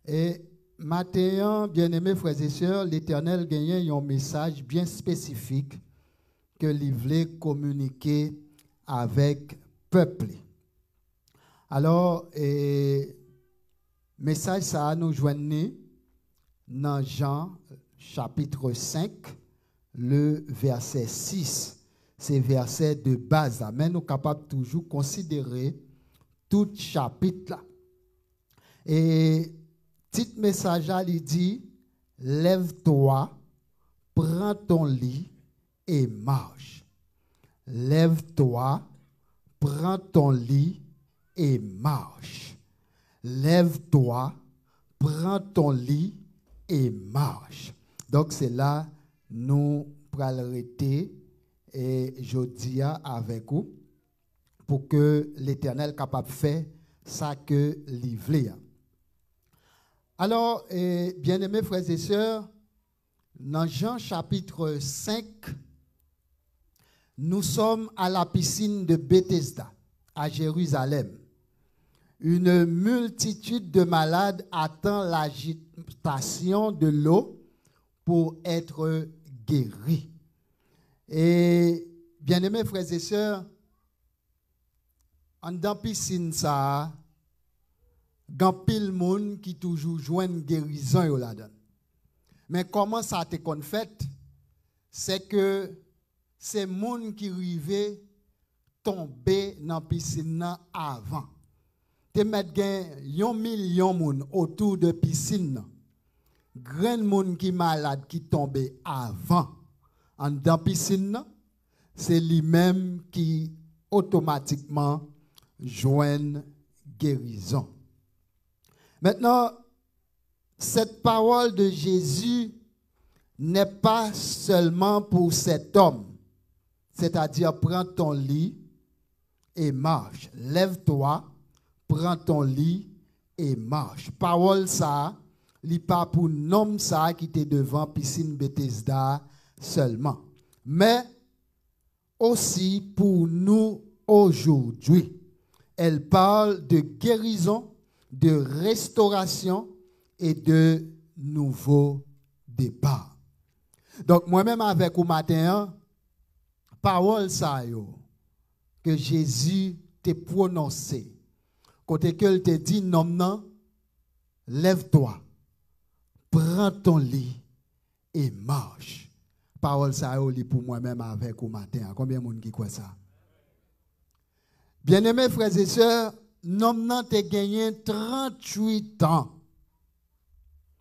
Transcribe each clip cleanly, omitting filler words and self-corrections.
Et maintenant, bien-aimés frères et sœurs, l'Éternel gagne un message bien spécifique que il voulait communiquer avec le peuple. Alors, message ça nous joignons dans Jean chapitre 5, le verset 6. C'est verset de base, mais nous sommes capables toujours considérer tout chapitre là. Et petit message là, il dit, lève-toi, prends ton lit et marche. Lève-toi, prends ton lit et marche. Lève-toi, prends ton lit et marche. Donc c'est là nous prenons l'arrêter et je dis avec vous pour que l'Éternel soit capable de faire ça que l'Ivlé. Alors, bien-aimés frères et sœurs, dans Jean chapitre 5, nous sommes à la piscine de Bethesda, à Jérusalem. Une multitude de malades attend l'agitation de l'eau pour être guéris. Et bien-aimés frères et sœurs, en dans piscine ça, gan pile monde qui toujours joine guérison yo là-dedans. Mais comment ça te kon fait? C'est que c'est monde qui rivé tomber dans piscine avant. Te mettre gen 1 million moun autour de piscine. Grand monde qui malade qui tombe avant en dans piscine, c'est lui-même qui automatiquement joigne guérison. Maintenant, cette parole de Jésus n'est pas seulement pour cet homme, c'est-à-dire prends ton lit et marche. Lève-toi, prends ton lit et marche. Parole ça, li pas pour nom ça qui était devant piscine Bethesda seulement, mais aussi pour nous aujourd'hui. Elle parle de guérison, de restauration et de nouveau départ. Donc moi-même avec vous matin, parole ça yo que Jésus t'a prononcé. Côté que il te dit non, lève-toi, prends ton lit et marche. Parole ça yo li pour moi-même avec vous matin. Combien de monde qui croit ça? Bien-aimés frères et sœurs, nom nan te gagné 38 ans.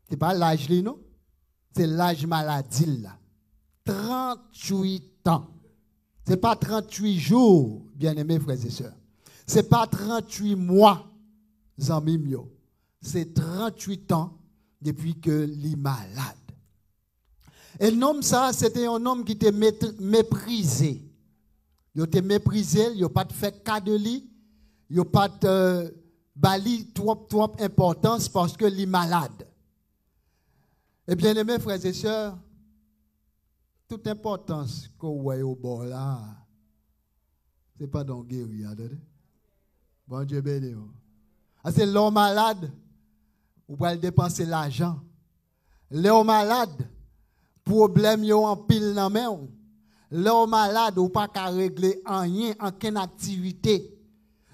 C'est pas l'âge li non? C'est l'âge maladie là. 38 ans. C'est pas 38 jours, bien-aimés frères et sœurs. C'est pas 38 mois, zami mio. C'est 38 ans depuis que li malade. Et l'homme ça, c'était un homme qui était méprisé. Il était méprisé, il n'a pas fait cas de lui. Il n'a pas bali trop importance parce que li malade. Et bien aimés frères et sœurs, toute importance qu'on voit au bord là, ce n'est pas dans guérir. Bon Dieu béni. C'est l'homme malade, ou va dépenser l'argent. L'homme malade, problème yo en pile dans main. L'homme malade, ou pas qu'à régler rien, aucune activité.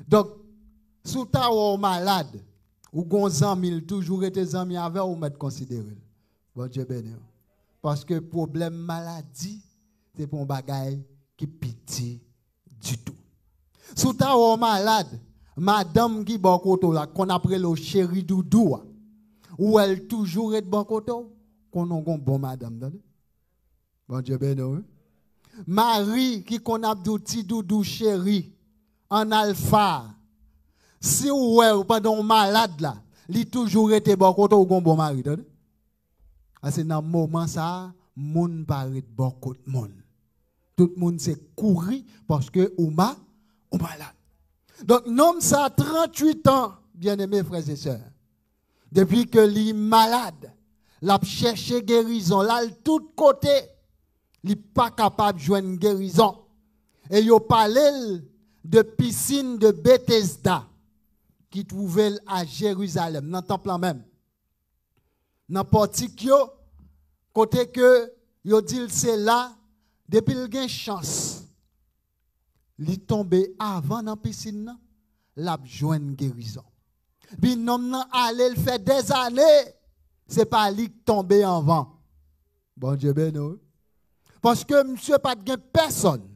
Donc, sous ta ou malade, ou gon mille toujours été amis avec ou mettre considéré. Bon Dieu béni. Parce que problème maladie, c'est pour un bagage qui pitié du tout. Sous ta ou malade, madame qui bon côté là, qu'on appelle le chéri doudou, ou elle toujours est bon côté, qu'on a un bon madame. Bon Dieu béni. Marie qui qu'on a dit doudou chéri en alpha. Si ou pendant malade là, li toujours été bon côté ou bon mari. C'est dans moment ça, moun paraît bon côté moun. Tout le monde s'est couru parce que ou malade. Donc nom ça 38 ans, bien-aimés frères et sœurs. Depuis que li malade, l'a cherché guérison là tout côté. Il n'est pas capable de joindre une guérison. Et il a parlé de piscine de Bethesda qui trouvait à Jérusalem, dans le temple même. dans portique yo, côté que yo dit c'est là depuis il gain chance. Li tombe avant dans piscine nan, l'a joine guérison. Puis nom nan allé le fait des années, c'est pas lui qui tombe avant. Bon Dieu béni. Parce que monsieur pas de personne.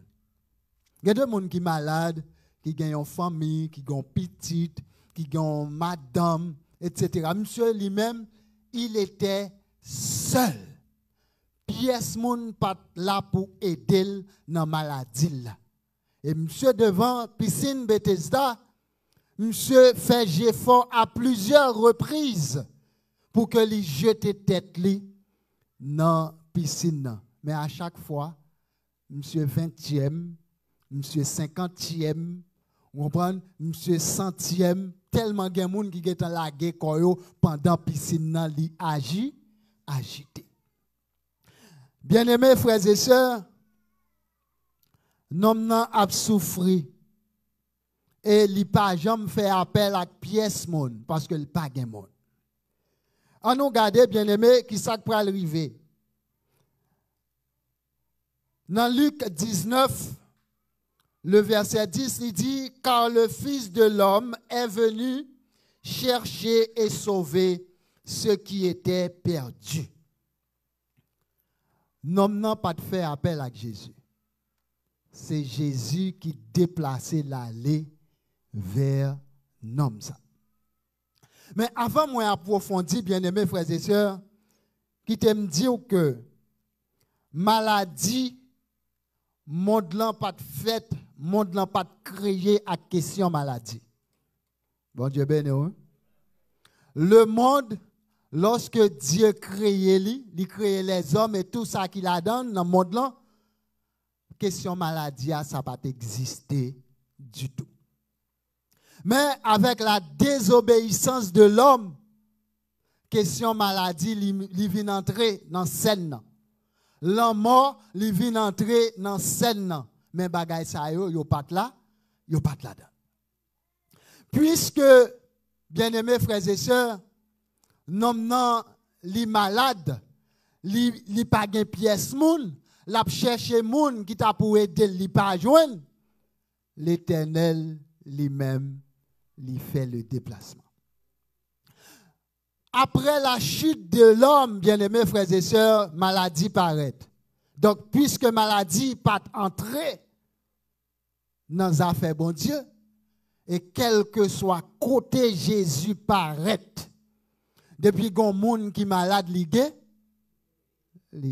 Il y a des gens qui sont malades, qui ont une famille, qui ont petite, qui ont madame, etc. Monsieur lui-même, il était seul. Pièce moun pas là pour aider dans la maladie. Et monsieur devant piscine Bethesda, monsieur fait effort à plusieurs reprises pour que lui jette tête li dans la piscine. Mais à chaque fois, monsieur 20e, monsieur 50e, vous comprenez, monsieur 100e, tellement de gens qui sont la guerre pendant la piscine li agité. Bien-aimés frères et sœurs, nom nan a souffri et li pa jamais fait appel à pièce moun parce que il pas gen moun. On nous garder bien-aimés qui ça pour arriver. Dans Luc 19 le verset 10 il dit car le fils de l'homme est venu chercher et sauver ceux qui étaient perdus. Nom n'a pas de fait appel à Jésus. C'est Jésus qui déplaçait l'allée vers l'homme. Mais avant moi approfondir, bien-aimés frères et sœurs, qui t'aime dire que maladie, monde là pas de fait, monde là pas de créé à question maladie. Bon Dieu béni. Le monde, lorsque Dieu créé lui, il créé les hommes et tout ça qu'il a donné dans le monde là, question maladie, ça n'a pas existé du tout. Mais avec la désobéissance de l'homme, question maladie, il vient entrer dans scène. L'homme mort, il vient entrer dans scène. Mais bagay sa yo pas là, yo pas là-dedans. Puisque, bien-aimés frères et sœurs, non li malade, li pa gen pièce moun, l'a chercher moun qui t'a pour aider li pa joindre, l'Éternel lui-même lui fait le déplacement. Après la chute de l'homme, bien-aimés frères et sœurs, maladie paraît. Donc, puisque maladie pas entrée dans les affaires bon Dieu, et quel que soit côté Jésus paraît, depuis qu'on monde qui malade li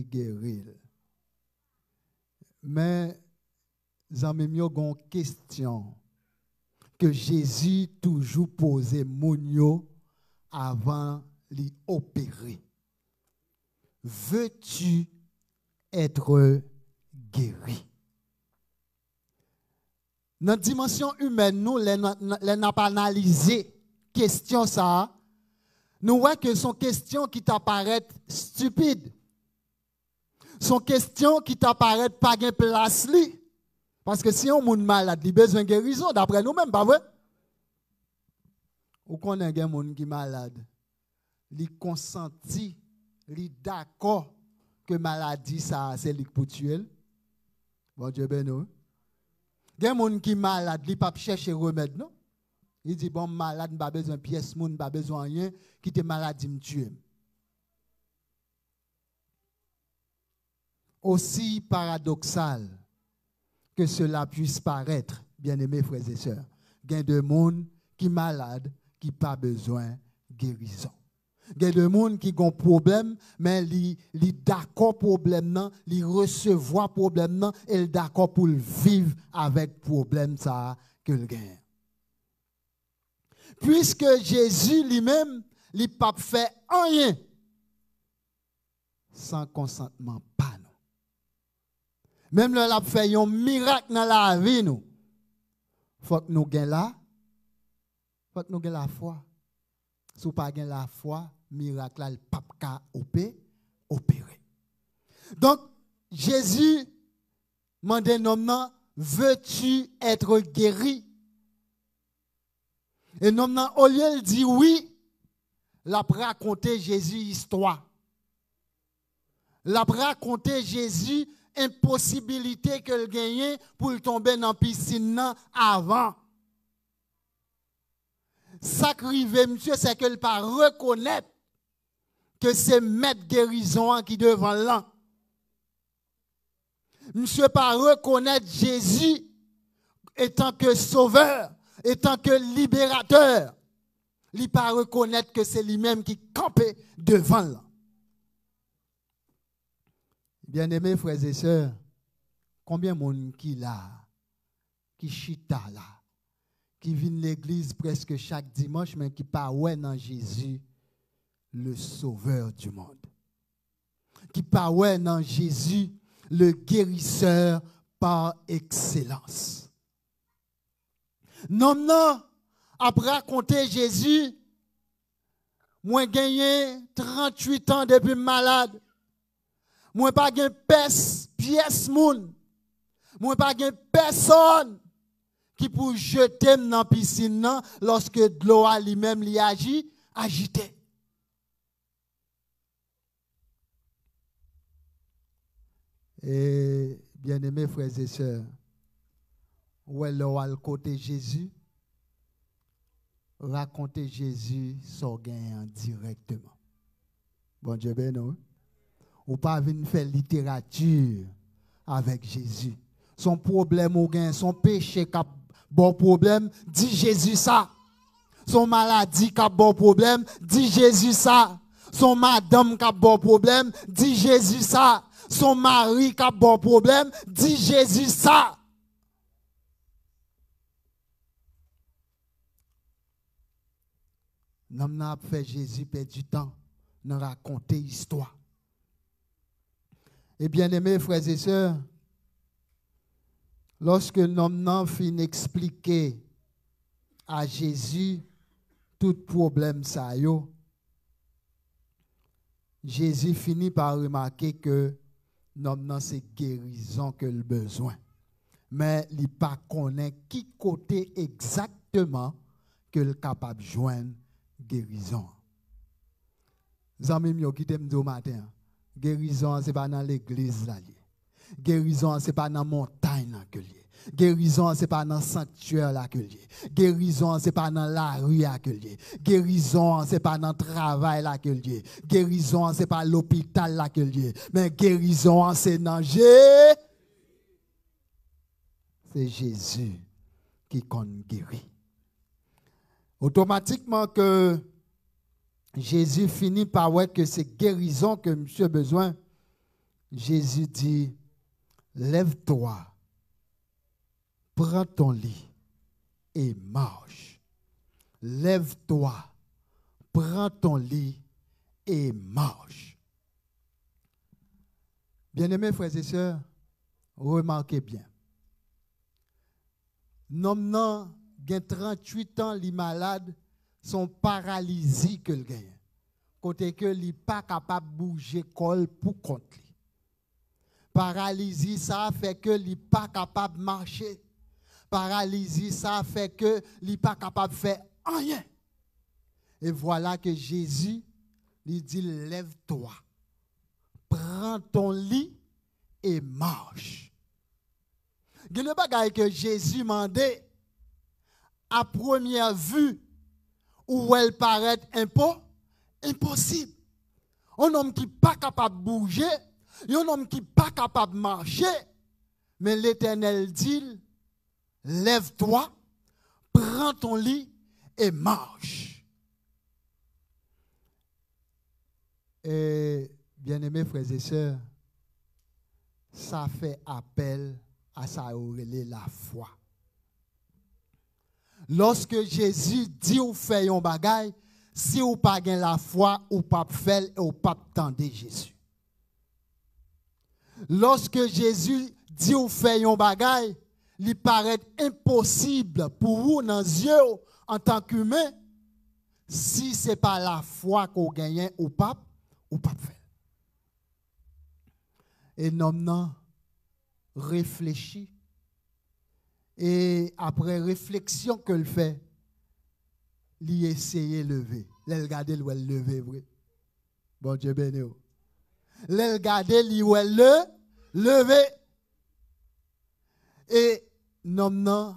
guérit. Mais zami yo gon question que Jésus toujours posait moun avant li opérer. Veux-tu être guéri? Dans la dimension humaine, nous n'a pas analysé question ça. Nous voyons que son question qui t'apparaît stupide. Son question qui t'apparaît pas de place li. Parce que si on est malade, il a besoin de guérison, d'après nous-mêmes, pas vrai? Ou qu'on a un monde qui est malade, il consenti, il d'accord que maladie ça c'est lui pour tuer. Bon Dieu béni. Il y a un monde qui est malade, il ne peut pas chercher remède non. Il dit bon malade, pas besoin de pièce moun, pas besoin de rien, qui te maladie me tuer. Aussi paradoxal que cela puisse paraître, bien-aimés frères et sœurs, il y a des gens qui sont malades, qui n'ont pas besoin de guérison. Il y a des gens qui ont un problème, mais ils sont d'accord problème, ils recevoir problème, et ils sont d'accord pour vivre avec le problème que le gagne. Puisque Jésus lui-même, il n'a pas fait rien sans consentement pas nous. Même là, il a fait un miracle dans la vie nous. Il faut que nous ayons là. Il faut que nous ayons la foi. Si nous n'avons pas la foi, miracle là, il ne peut pas opérer. Donc, Jésus m'a dit non, veux-tu être guéri? Et non, au lieu de dire oui, l'a raconté Jésus histoire. L'a raconté Jésus impossibilité que le gagne pour tomber dans la piscine avant. Ça qui arrive, monsieur, c'est que le pas reconnaître que c'est maître guérison qui devant là. Monsieur pas reconnaître Jésus étant que sauveur, étant que libérateur. Il pas reconnaître que c'est lui-même qui campait devant là. Bien-aimés frères et sœurs, combien de monde qui là, qui chita là, qui vient l'église presque chaque dimanche, mais qui pas ouais dans Jésus, le sauveur du monde. Qui pas ouais dans Jésus, le guérisseur par excellence. Non, après raconter Jésus, moi gagné 38 ans depuis malade. Moi pas gen pièce moun. Moi pas gen personne qui pour jeter dans la piscine lorsque de l'eau lui-même li agité. Et bien-aimés frères et sœurs, où est le côté Jésus? Raconter Jésus sans gain directement. Bon Dieu ben non. Ou pas venir faire littérature avec Jésus. Son problème ou gain, son péché qui a bon problème, dit Jésus ça. Son maladie qui a bon problème, dit Jésus ça. Son madame qui a bon problème, dit Jésus ça. Son mari qui a bon problème, dit Jésus ça. Nous avons fait Jésus perdre du temps, nous raconter l'histoire. Et bien aimés frères et sœurs, lorsque nous avons fini d'expliquer à Jésus tout problème ça yo, Jésus finit par remarquer que nous avons ces guérisons que le besoin. Mais il ne pas connaît qui côté exactement que le capable de joindre guérison. Zami mio qui t'aime dit au matin. Guérison, ce n'est pas dans l'église. Guérison, ce n'est pas dans la montagne. Guérison, ce n'est pas dans le sanctuaire. Guérison, ce n'est pas dans la rue. Guérison, ce n'est pas dans le travail. Guérison, ce n'est pas l'hôpital. Mais guérison, c'est dans Jésus. C'est Jésus qui compte guérir. Automatiquement que Jésus finit par voir que c'est guérison que monsieur a besoin. Jésus dit, lève-toi, prends ton lit et marche. Lève-toi, prends ton lit et marche. Bien-aimés frères et sœurs, remarquez bien. Non, il a 38 ans, il est malade. Son paralysie que le gagne. Côté que il n'est pas capable de bouger col pour contre lui. Paralysie, ça fait que il n'est pas capable de marcher. Paralysie, ça fait que il n'est pas capable de faire rien. Et voilà que Jésus lui dit, lève-toi, prends ton lit et marche. Il y a des bagailles que Jésus m'a dit à première vue, où elle paraît impossible. Un homme qui n'est pas capable de bouger, un homme qui n'est pas capable de marcher, mais l'Éternel dit, lève-toi, prends ton lit et marche. Et bien-aimés frères et sœurs, ça fait appel à sa la foi. Lorsque Jésus dit ou fait un bagay, si ou pas gain la foi, ou pas faire et ou pas tendre Jésus. Lorsque Jésus dit ou fait un bagay, il paraît impossible pour vous dans les yeux en tant qu'humain, si ce n'est pas la foi qu'on gagne ou pas faire. Et non, réfléchit. Et après réflexion que le fait, il essaye de lever. L'elle garde le lever vrai. Bon Dieu béni. L'elle garde le lever. Et non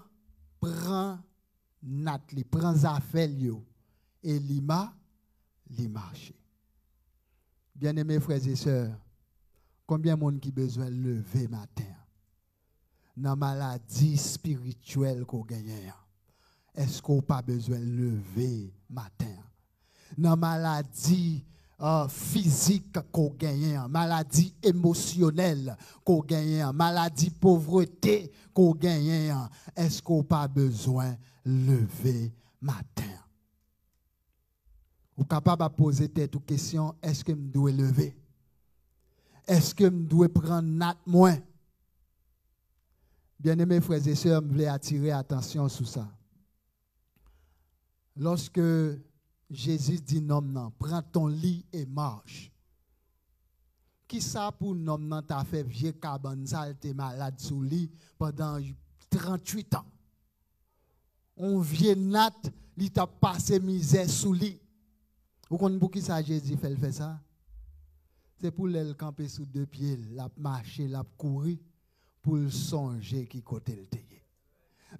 prend nat li prend affaire yo et li marche. Bien-aimés frères et sœurs, combien de monde qui besoin de lever matin dans maladie spirituelle qu'on gagne? Est-ce qu'on pas besoin de lever matin? Dans maladie physique qu'on gagne, maladie émotionnelle qu'on gagne, maladie pauvreté qu'on gagne, est-ce qu'on pas besoin de lever matin? Ou capable de poser tête aux questions, est-ce que je dois lever? Est-ce que je dois prendre nat moins? Bien-aimés frères et sœurs, je voulais attirer attention sur ça. Lorsque Jésus dit non, prends ton lit et marche. Qui ça pour non t'a fait vieux cabane sale, t'es malade sous lit pendant 38 ans. On vieux nat, il t'a passé misère sous lit. Vous comprenez pour qui ça Jésus fait ça? C'est pour le camper sous deux pieds, la marcher, la courir, pour le songer qui côté le téye.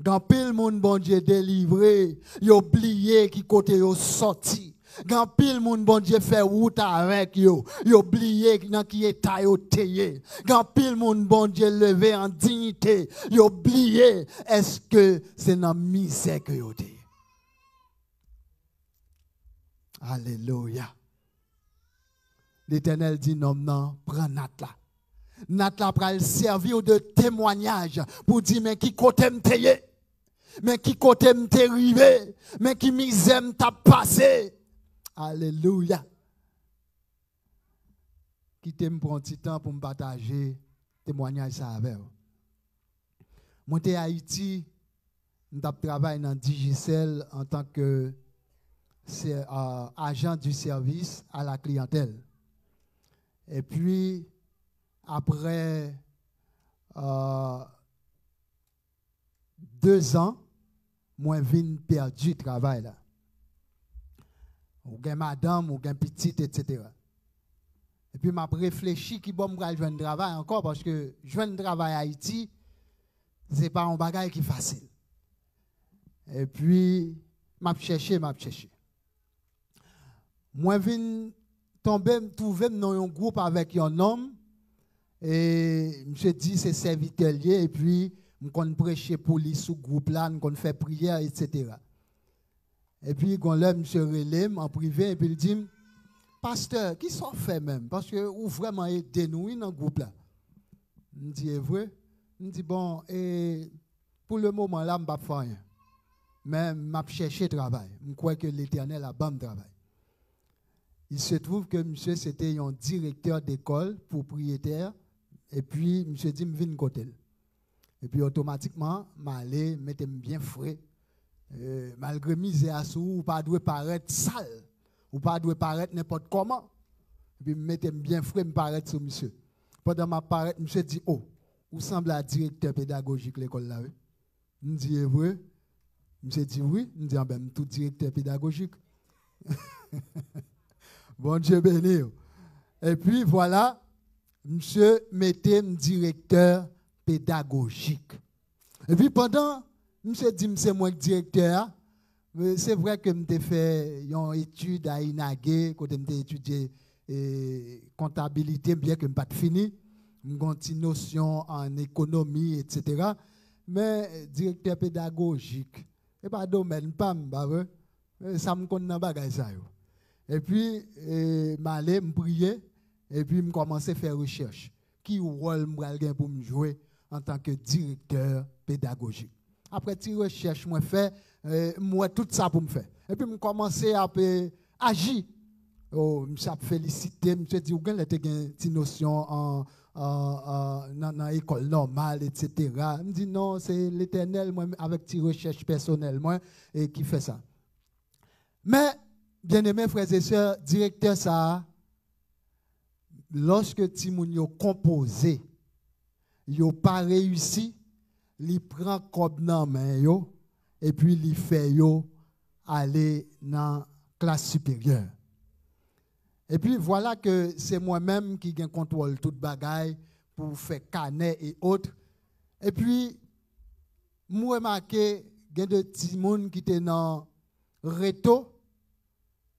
Quand pile monde bon Dieu délivré, il oublié qui côté yo sorti. Quand pile monde bon Dieu fait route avec yo, il oublié dans qui état yo téye. Quand pile monde bon Dieu levé en dignité, il oublié est-ce que c'est dans misère que yo téye. Alléluia. L'Éternel dit non, prends Nat là. Nat là pour servir de témoignage pour dire mais qui côté m'teye, mais qui côté m'te rivé, mais qui misère m't'a passé. Alléluia. Qui t'aime prendre un petit temps pour me partager témoignage ça avec vous. Moi j'étais à Haïti, je travaille dans Digicel en tant que agent du service à la clientèle. Et puis, après 2 ans, moi, je viens perdu le travail. Là. Ou bien madame, ou bien petite, etc. Et puis, je réfléchi qui bon me joindre travail encore parce que joindre travail à Haïti, ce n'est pas un bagage qui est facile. Et puis, je cherché. Moi, je viens trouver dans un groupe avec un homme et je me suis dit c'est serviteur et puis je prêcher pour lui sous groupe là, je fait prière, etc. Et puis quand là, je relève en privé et puis il dit pasteur, qui s'en fait même parce que vous vraiment aidez-nous dans le groupe là. Je dis vrai. Je dis bon et pour le moment là, je ne vais pas faire rien. Mais je cherche travail. Je crois que l'Éternel a bon travail. Il se trouve que monsieur c'était un directeur d'école, propriétaire, et puis monsieur dit me viens côté. Et puis automatiquement, m'aller mettre bien frais. Malgré misère sous, ou pas doit paraître sale, ou pas doit paraître n'importe comment. Et puis mettre bien frais, me paraître sur monsieur. Pendant ma paraître, monsieur dit oh, vous semblez à directeur pédagogique l'école là. Me dit vrai. Monsieur dit oui, me dit ben tout directeur pédagogique. Bon Dieu béni. Et puis voilà, monsieur mettait un directeur pédagogique. Et puis pendant, monsieur dit, c'est moi le directeur, c'est vrai que j'ai fait une étude à Inagé, quand j'ai étudié comptabilité, bien que je n'ai pas fini, j'ai une notion en économie, etc. Mais directeur pédagogique, et pas domaine, pas ça me connaît pas ça. Et puis, je m'allais me prier, et puis je commençais à faire recherche. Qui rôle je pour me jouer en tant que directeur pédagogique. Après cette recherche, moi fait moi tout ça pour me faire. Et puis je commençais à agir. Oh, je me félicité, je me dit, vous avez une notion dans l'école normale, etc. Je me dit, non, c'est l'Éternel, moi, avec une recherche personnelle, moi, et qui fait ça. Mais, bien-aimés frères et sœurs, directeur ça, lorsque Timoun yo composé, yo pas réussi, il prend comme dans main yo et puis il fait yo aller dans classe supérieure. Et puis voilà que c'est moi-même qui contrôle toute bagaille pour faire canet et autres. Et puis, moi remarqué qu'il y a des petits gens qui étaient dans Reto,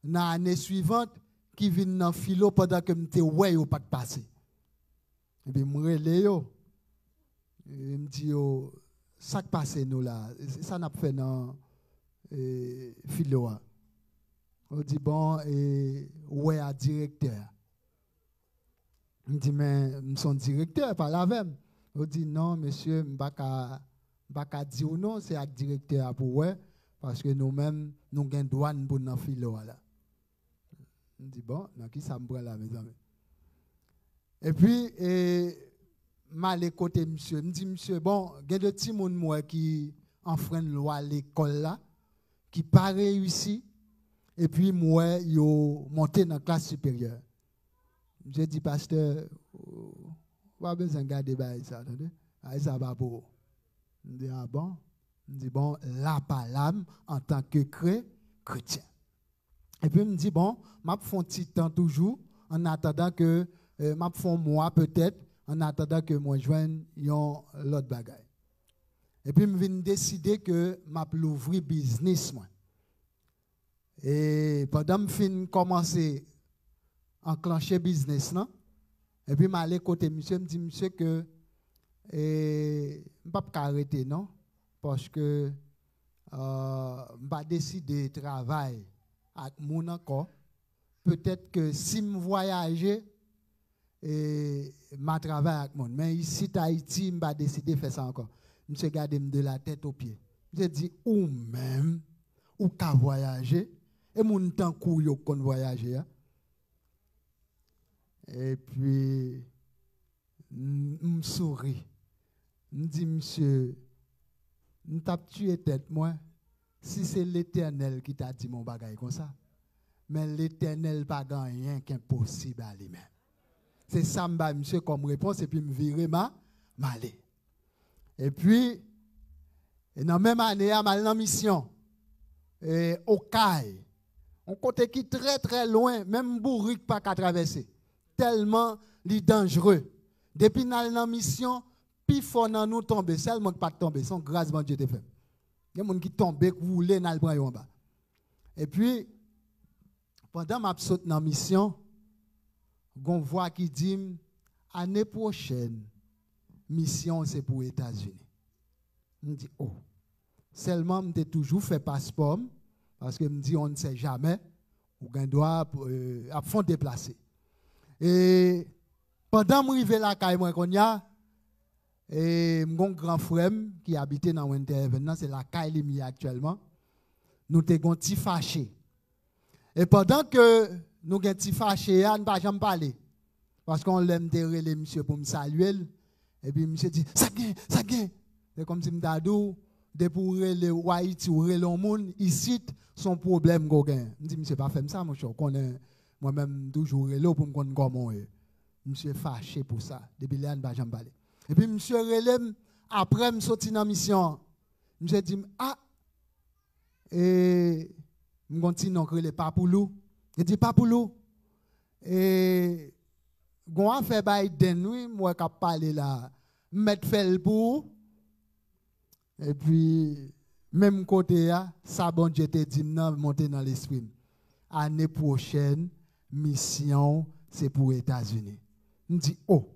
dans l'année suivante, qui viennent dans philo pendant que je ouais ou pas de passer. Et puis, je me dis, ça qui passe nous là, ça n'a pas fait dans philo. On dit, bon, ouais, à directeur. Je dis, mais je suis directeur, pas la même. On dit, non, monsieur, je ne vais pas dire non, c'est à directeur pour ouais, parce que nous-mêmes, nous avons une douane pour nous philo. Je dis, bon, dans qui ça me prend là, mes amis? Et puis, je suis côté monsieur. Je dis, monsieur, bon, il y a des petits gens qui enfreignent la loi à l'école là, qui n'ont pas réussi. Et puis, moi, ils ont monté dans la classe supérieure. J'ai dit, pasteur, pas besoin de garder ça, attendez. Ça va pour. Je dis, ah bon? Je dis, bon, là, par l'âme, en tant que chrétien. Et puis, je me dis, bon, je fais un petit temps toujours, en attendant que, je fais moi peut-être, en attendant que moi je joigne l'autre bagaille. Et puis, je viens décider que je vais ouvrir business, moi. Et pendant que je commencer à enclencher business, non? Et puis, je suis côté monsieur, me dit, monsieur, que je ne peux pas arrêter, non? Parce que je vais décider de travailler avec mon encore. Peut-être que si je voyage, je travaille avec mon. Mais ici, à Haïti, je vais décider de faire ça encore. Monsieur, gardez de la tête aux pieds. Je dis, ou même, ou qu'à voyager, et mon temps court qu'on voyager. Et puis, je souris. Je dis, monsieur, je t'ai tué tête, moi, si c'est l'Éternel qui t'a dit mon bagage comme ça. Mais l'Éternel n'a pas rien qu'impossible à lui-même. C'est ça, monsieur, comme réponse, et puis me virer m'aller. Et puis, dans la même année, à ma mission, au CAI, on côté qui très très loin, même bourrique pas qu'à traverser. Tellement li dangereux. Depuis la mission, puis faut dans nous tomber, seulement pas tomber, son grâce bon Dieu te fait. Il y a des gens qui tombent, qui roulent dans le bras en bas. Et puis pendant ma saute dans la mission, on voit qui dit année prochaine mission c'est pour les États-Unis. Je me dis oh, seulement je toujours fait passeport parce que me dit on ne sait jamais ou on doit à fond déplacer. Et pendant que je suis arrivé là, et mon grand frère qui habitait dans Winterhaven, c'est la Kailimi actuellement, nous avons un petit fâché. Et pendant que nous avons un petit fâché, nous ne pouvons jamais parler. Parce qu'on l'aime terrer les monsieur pour me saluer. Et puis monsieur dit, ça gagne. C'est comme si je me disais, de pour les Haïti ou le monde, ici, son problème. Je dis, monsieur, pas fait ça, mon cher. Moi-même, toujours là pour me connaître comment. Monsieur fâché pour ça. Depuis là, je ne pouvons jamais parler. Et puis, monsieur relève, après, je sorti dans la mission. Monsieur dit, ah, et je continue à créer Papoulou. Je dis, Papoulou, et on a fait Biden, oui, moi, qui parlé là, mettre fait pour. Et puis, même côté, ça, bon Dieu te dit, non, monter dans l'esprit. Année prochaine, mission, c'est pour les États-Unis. Je dis, oh.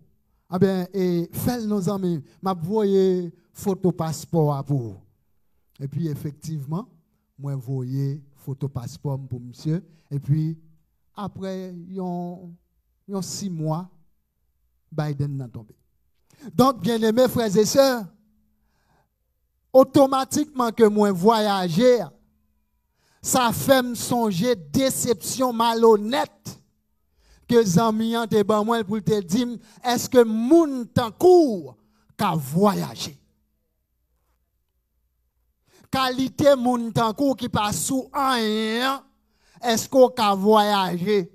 Ah bien, et faites nos amis, m'a voyé photo passeport pour vous. Et puis effectivement, moi voyé photo passeport pour monsieur. Et puis après, yon 6 mois, Biden n'a tombé. Donc, bien aimés frères et sœurs, automatiquement que moi voyager, ça fait me songer déception malhonnête. Que Zamian te ban moi pour te dire est-ce que moun tan court qu'a voyager qualité moun tan court qui passe sous rien est-ce qu'on qu'a voyager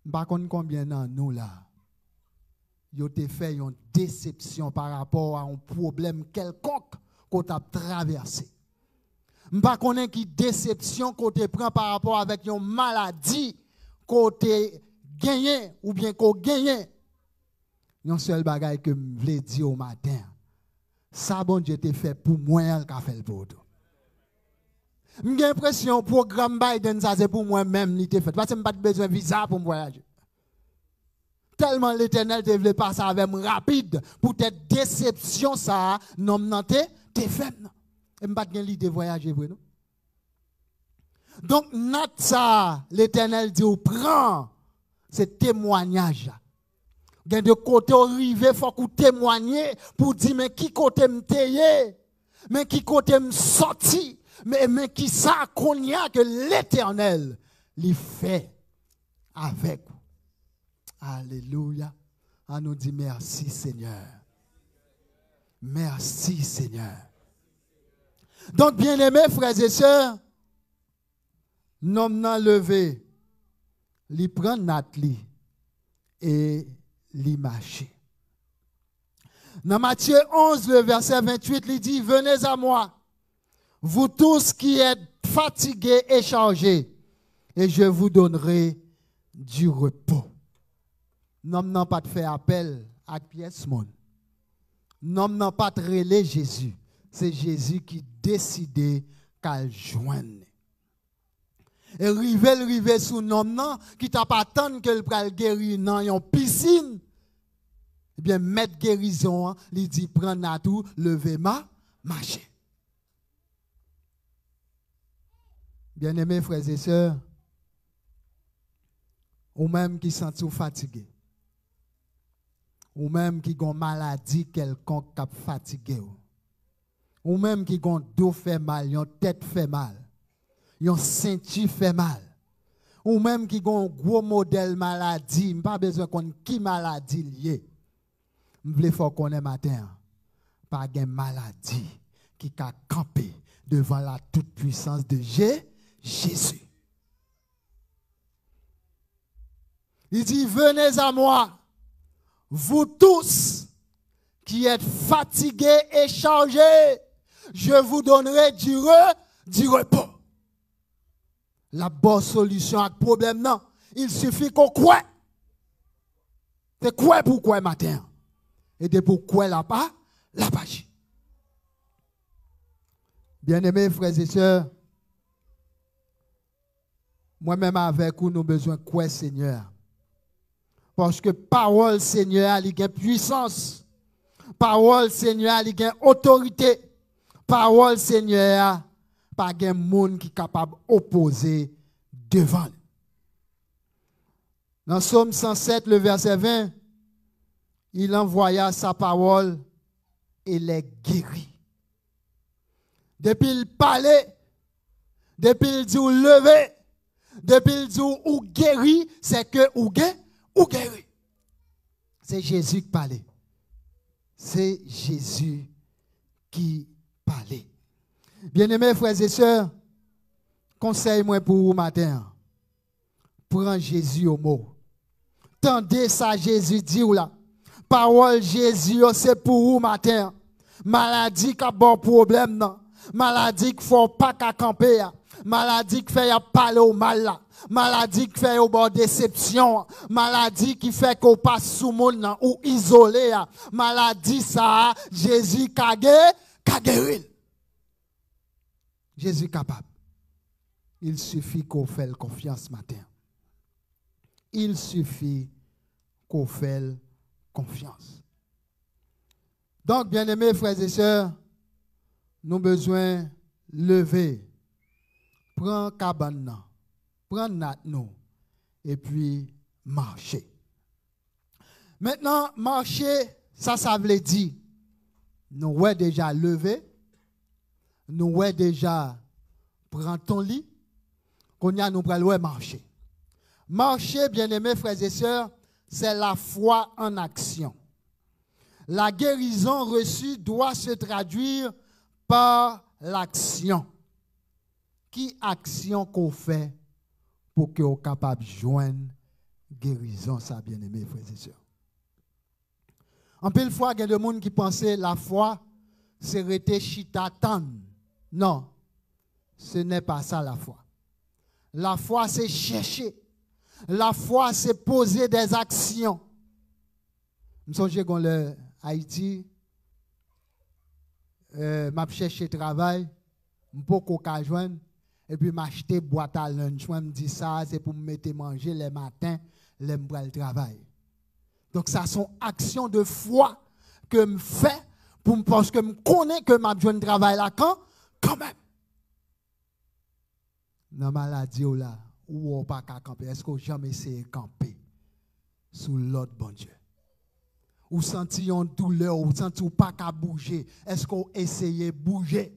par contre combien dans nous là yo te fait une déception par rapport à un problème quelconque qu'on t'a traversé. M'pas connaît qui déception côté prend par rapport avec une maladie côté gagné ou bien qu'on gagné. Yon seul bagage que me vle dire au matin. Ça bon Dieu te fait pour moi, elle qu'a fait pour toi. J'ai l'impression que le programme Biden, ça c'est pour moi-même, il te fait. Parce que je n'ai pas besoin de visa pour me voyager. Tellement l'Éternel te voulait passer avec moi rapide pour cette déception, ça, non, non, te fait. Je n'ai pas l'idée de voyager pour nous. Donc, notre ça, l'Éternel dit, prends ce témoignage. Gen de côté arrivé, faut qu'on témoigne pour dire, mais qui côté m'teye, mais qui côté m'sorti, mais qui ça qu'on y a que l'Éternel lui fait avec. Alléluia. On nous dit merci Seigneur. Merci Seigneur. Donc, bien-aimés frères et sœurs, nous n'en levé, li prend Natli et li marcher. Dans Matthieu 11, le verset 28, il dit, venez à moi, vous tous qui êtes fatigués et chargés, et je vous donnerai du repos. Nous n'avons pas de faire appel à pièce monde. Nous n'avons pas de relais Jésus. C'est Jésus qui décide qu'elle joigne. Et rive sous nom qui t'a pas attendre que le pral guérir dans une piscine. Eh bien mettre guérison, il dit prends à tout, levez ma marcher. Bien-aimés frères et sœurs, ou même qui sont fatigués, ou même qui ont maladie quelconque qui fatigué, ou même qui ont dos fait mal, yon tête fait mal, yon ceinture fait mal, ou même qui ont un gros modèle maladie, pas besoin qu'on qui maladie lié. M'vle faut connaître matin, pas de maladie qui a campé devant la toute puissance de Jésus. Il dit venez à moi, vous tous qui êtes fatigués et chargés, je vous donnerai du repos. La bonne solution à ce problème, non. Il suffit qu'on croit. C'est quoi pourquoi matin? Et de pourquoi la pas agi. Bien-aimés frères et sœurs, moi-même avec vous, nous avons besoin de quoi, Seigneur? Parce que parole, Seigneur, il y a puissance. Parole, Seigneur, il y a autorité. Parole, Seigneur, pas de monde qui est capable d'opposer devant. Dans Psaume 107, le verset 20, il envoya sa parole et les guérit. Depuis il parlait, depuis il dit ou lever, depuis il dit ou guéri, c'est que ou guéri. C'est Jésus qui parlait. C'est Jésus qui parlait. Bien-aimés frères et sœurs, conseille-moi pour vous matin. Prends Jésus au mot. Tendez ça Jésus dit ou là. Parole Jésus, c'est pour vous matin. Maladie qui a bon problème non. Maladie qui faut pas qu'à camper. Maladie qui fait parler au mal là. Maladie qui fait au bon déception. Maladie qui fait qu'on passe sous monde ou isolé. Maladie ça, Jésus qu'a guéri. Jésus capable. Il suffit qu'on fasse confiance matin. Il suffit qu'on fasse confiance. Donc, bien-aimés frères et sœurs, nous avons besoin de lever, prendre cabane, prendre notre nous, et puis marcher. Maintenant, marcher, ça veut dire, nous avons déjà levé, nous avons déjà prendre ton lit, qu'on y a nous allons marcher. Marcher, bien-aimés frères et sœurs, c'est la foi en action. La guérison reçue doit se traduire par l'action. Qui action qu'on fait pour que vous capable de joindre guérison, ça, bien-aimés frères et sœurs? En pile fois, il y a des gens qui pensaient la foi, c'est rester chita tan. Non. Ce n'est pas ça la foi. La foi, c'est chercher. La foi, c'est poser des actions. Je me souviens quand le Haïti, m'a cherché travail, je peux pas joindre, et puis m'acheter boîte à lunch. Je me dis ça, c'est pour me mettre manger les matins, les me le travail. Donc ça sont actions de foi que je fais parce que je connais que je besoin de travail là quand même. Dans la maladie là, ou on pas qu'à camper, est-ce qu'on jamais essayé de camper sous l'autre bon Dieu? Ou senti une douleur, ou senti pas qu'à bouger, est-ce qu'on essayé de bouger?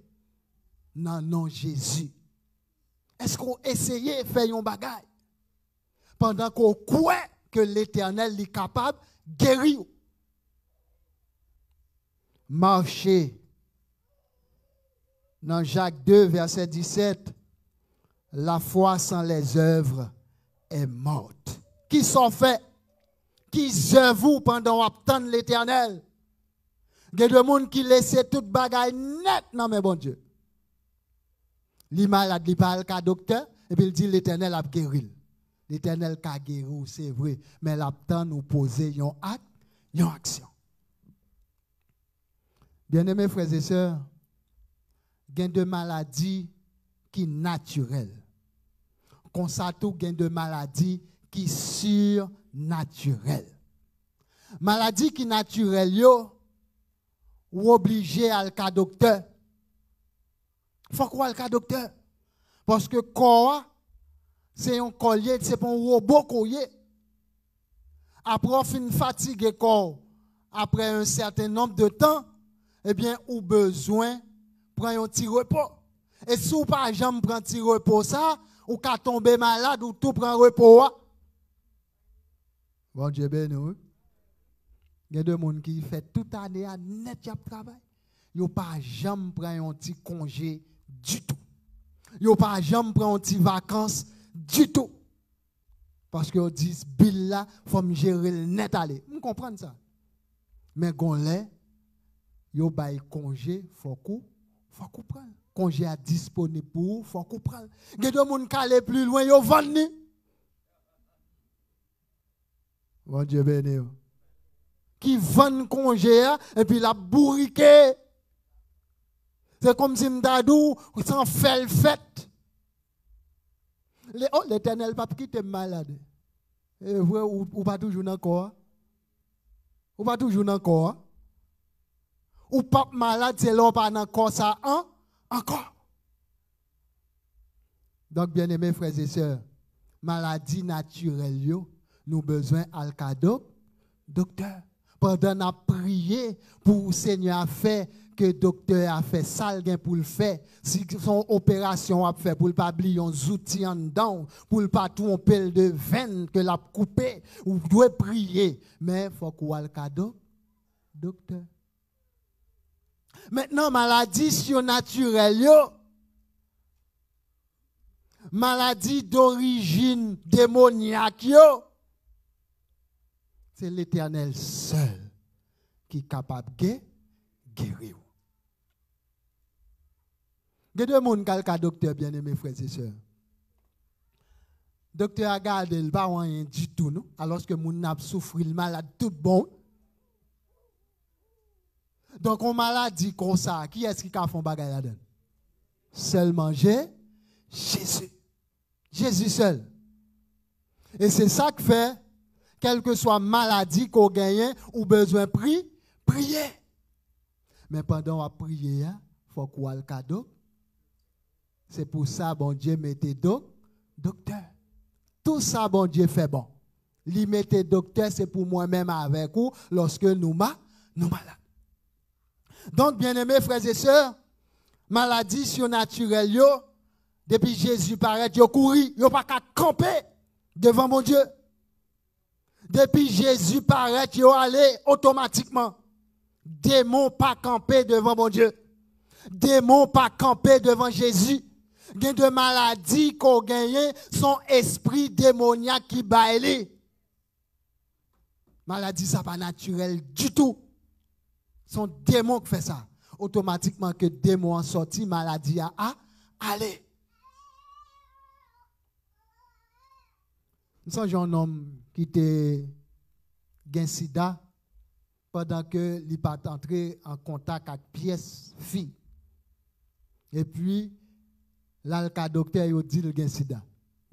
Non, Jésus. Est-ce qu'on essayé de faire un bagage? Pendant qu'on croit que l'Éternel est capable de guérir. Marcher. Dans Jacques 2, verset 17, la foi sans les œuvres est morte. Qui sont faits? Qui œuvrent pendant attendre l'Éternel? Il y a des gens qui laissent toute bagaille net, non mais bon Dieu. Li malade, li parle qu'à docteur, et puis il dit l'Éternel a guéri. L'Éternel a guéri, c'est vrai, mais l'attend nous poser un acte, une action. Bien-aimés frères et sœurs, il y a des maladies qui sont naturelles. Comme ça, tout il y a des maladies qui sont surnaturelles. Maladie qui naturelle, yo, ou obligé à aller docteur. Faut quoi le docteur? Parce que corps, c'est un collier, c'est pas un robot collier. Après, on finit fatigué corps. Après un certain nombre de temps, eh bien, ou besoin prendre un petit repos. Et si vous pas jamais prendre un petit repos ça, ou qu'à tomber malade ou tout prend repos. Bon Dieu béni. Il y a des gens qui font toute année à net travail. Ils n'ont pas jamais prendre un petit congé du tout. Ils n'ont pas jamais prendre un petit vacances du tout. Parce qu'ils disent, Bill là, il faut me gérer le net aller. Vous comprenez ça? Mais quand les, yo bay congé, faut qu'on prenne. Congé à disponible pour, faut qu'on prenne. Il y a des gens qui aller plus loin, yo vendent. Bon Dieu béni. Qui vendent congé et puis la bourriqué. C'est comme si m'dadou sans faire le fête. L'Éternel pas quitter malade. Et vous ou pas toujours encore. Ou pas toujours encore. Ou pas malade, c'est là pas encore ça encore. Donc bien aimés frères et sœurs, maladie naturelle yo, nous besoin al cadeau docteur. Pendant n'a prié pour Seigneur a fait que docteur a fait ça pour le faire. Si son opération a fait pour le pas oublier un outil en dedans, pour le pas tout un pelle de veine que l'a coupé, ou doit prier, mais faut quoi le cadeau docteur. Maintenant maladie surnaturelle yo, maladie d'origine démoniaque yo, c'est l'Éternel seul qui est capable de guérir. Il y a deux personnes qui ont docteur bien aimé frères et sœurs. Docteur a gardé le pas rien du tout, non? Alors que moun n'a souffert le malade tout bon. Donc on maladie comme ça, qui est-ce qui a fait un bagage là-dedans? Seulement Jésus. Jésus seul. Et c'est ça que fait, quelle que soit maladie qu'on gagne ou besoin de prier. Mais pendant qu'on prier, il faut qu'on ait le cadeau. C'est pour ça bon Dieu mettez docteur. Tout ça bon Dieu fait bon. Lui mettez docteur, c'est pour moi-même avec vous lorsque nous malades. Donc bien aimés frères et sœurs, maladie surnaturelle yo, depuis Jésus paraît, yo couru, yo pas qu'à camper devant mon Dieu. Depuis Jésus paraît, yo allé automatiquement. Démons pas camper devant mon Dieu. Démons pas camper devant Jésus. Il y a de maladies qu'on gagne, son esprit démoniaque qui baille. Maladie, ça pas naturel du tout. Son démon qui fait ça. Automatiquement que démon en sorti, maladie a allé. Nous sommes un homme qui était gain sida pendant que il pas entré en contact avec pièce fille. Et puis là le docteur il dit le gain sida.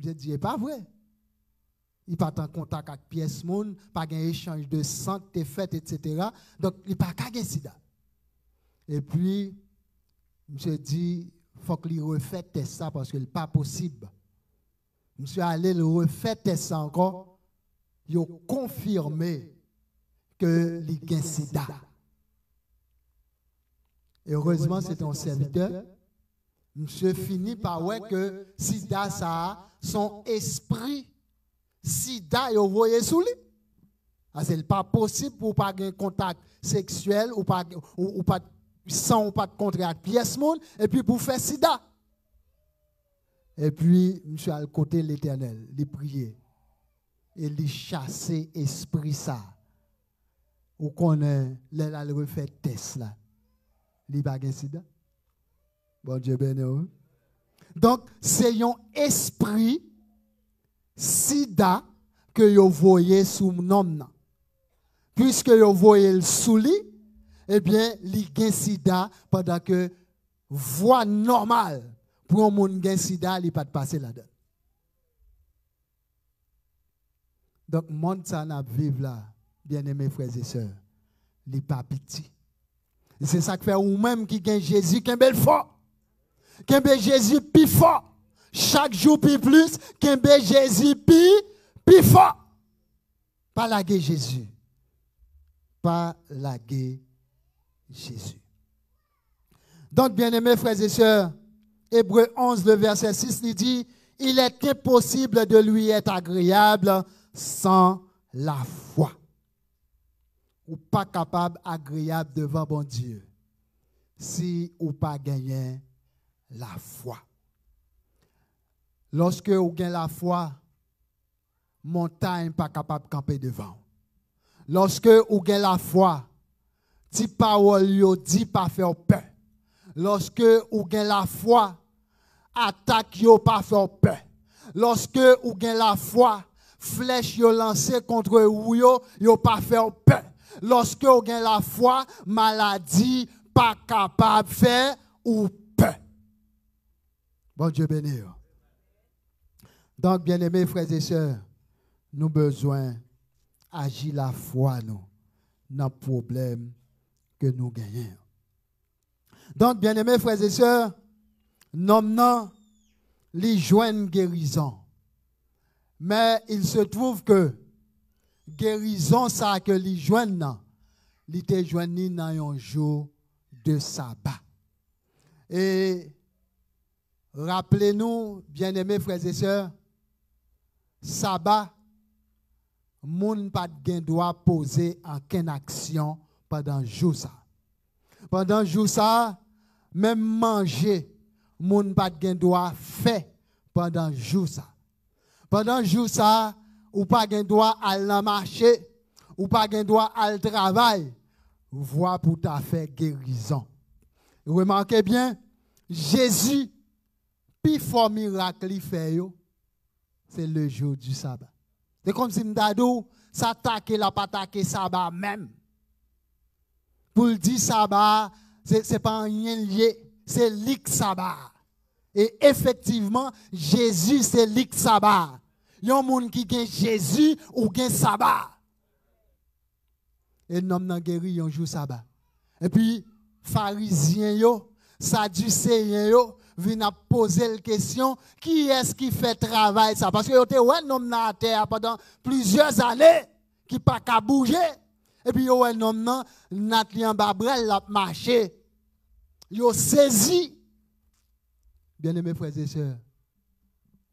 J'ai dit c'est pas vrai. Il pas en contact avec pièce monde, pas gain échange de sang te fait etc. Donc il pas gain sida. Et puis monsieur dit faut qu'il refait test ça parce que c'est pas possible. Monsieur allé le refait test ça encore. Il a confirmé que les gains sida. Et heureusement, c'est un serviteur. Monsieur finit par voir que sida, ça a son esprit. Sida, il voyé sous lui. C'est pas possible pour pas avoir contact sexuel ou pas sans ou pas de contrat pièce monde et puis pour faire sida. Et puis, monsieur à côté de l'Éternel, il priait. Et il chassait esprit ça. Ou qu'on a refait test là. Il n'y a pas de sida. Bon Dieu béni. Donc, c'est un esprit sida que vous voyez sous nom. Puisque vous voyez le sous lui, eh bien, il y a sida pendant que voie normale pour un monde qui a sida, il ne peut pas passer là-dedans. Donc, le monde ça n'a vivre là, bien-aimés frères et sœurs, il n'est pas petit. C'est ça que fait ou même qui gagne Jésus, qui est bel fort. Qui est Jésus plus fort. Chaque jour plus, qui est Jésus plus fort. Pas la guerre Jésus. Pas la guerre Jésus. Donc, bien-aimés frères et sœurs, Hébreux 11, le verset 6, il dit, il est impossible de lui être agréable sans la foi. Ou pas capable agréable devant bon Dieu si ou pas gagné la foi. Lorsque vous gagnez la foi, montagne pas capable de camper devant. Lorsque vous gagnez la foi, ti parole yo dit pas faire peur. Lorsque vous gagnez la foi, attaque yo pas faire peur. Lorsque vous gagnez la foi, flèche yo lancée contre vous yo pas faire peur. Lorsque vous gagnez la foi, maladie pas capable de faire ou peur. Bon Dieu béni. Donc, bien-aimés frères et sœurs, nous avons besoin d'agir la foi nous, dans le problème que nous gagnons. Donc, bien-aimés frères et sœurs, nous les joignent guérison. Mais il se trouve que guérison, ça que les joignent, ils étaient joignés dans un jour de sabbat. Et rappelez-nous, bien-aimés frères et sœurs, sabbat, moun pas de droit poser en quelle action pendant le jour ça. Pendant le jour ça, même manger, moun pas de droit faire pendant le jour ça. Pendant le jour ça, ou pas de droit à la marché, ou pas de droit à le travail, voie pour ta faire guérison. Remarquez bien, Jésus, plus fort miracle il fait, c'est le jour du sabbat. C'est comme si m'dadou s'attaque la pas attaquer sabbat même. Pour le dire sabbat, c'est pas rien lié, c'est lik sabbat. Et effectivement, Jésus c'est lik sabbat. Il y a un monde qui gagne Jésus ou gagne sabbat. Et l'homme n'a guéri un jour sabbat. Et puis pharisiens yo, sadducéens yo viennent poser la question, qui est-ce qui fait travail ça? Parce que yo te un homme dans la terre pendant plusieurs années qui pas qu'à bouger. Et puis yo un homme nan Nathan Babrel l'a marché. Yo saisi. Bien-aimés frères et sœurs,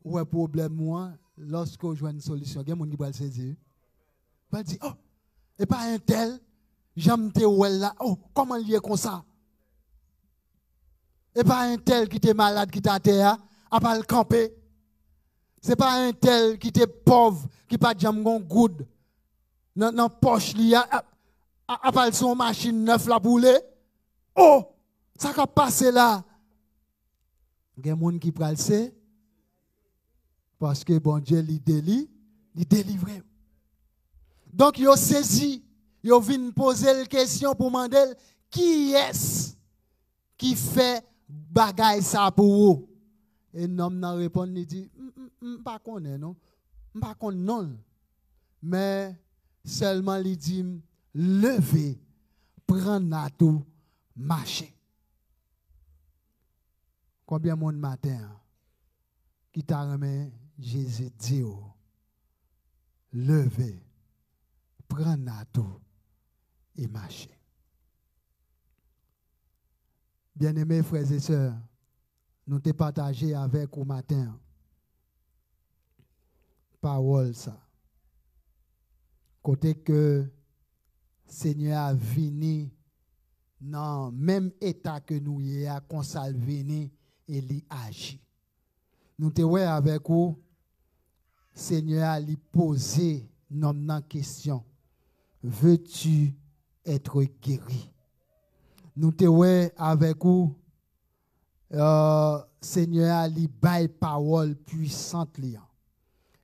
où est problème moi lorsque je vois une solution, il y a des gens qui vont saisir. Il va dire, oh, et pas un tel, j'aime te ou là, oh, comment il est comme ça? Et pas un tel qui était malade, qui était à terre, à pas le camper. C'est pas un tel qui était pauvre, qui pas de jambe good. Dans poche li à pas son machine neuf la boule. Oh, ça va passer là. Il y a des gens qui prennent ça parce que bon Dieu l'idée li il délivre. Donc, il a saisi, il vient poser la question pour demander qui est-ce qui fait bagaille ça pour vous. Et l'homme n'a répondu, il dit, pas connaît non, pas connaît non. Mais seulement il dit, levez, prenez tout, marchez. Combien de monde matin qui t'a remis Jésus dit, levez, prenez tout et marchez. Bien-aimés frères et sœurs, nous te partagé avec vous matin parole ça. Côté que Seigneur a venu dans le même état que nous y a venu et il agit. Nous te ouais avec vous, Seigneur a lui posé une question. Veux-tu être guéri? Nous te ouais avec vous, Seigneur a lui bail parole puissante liant.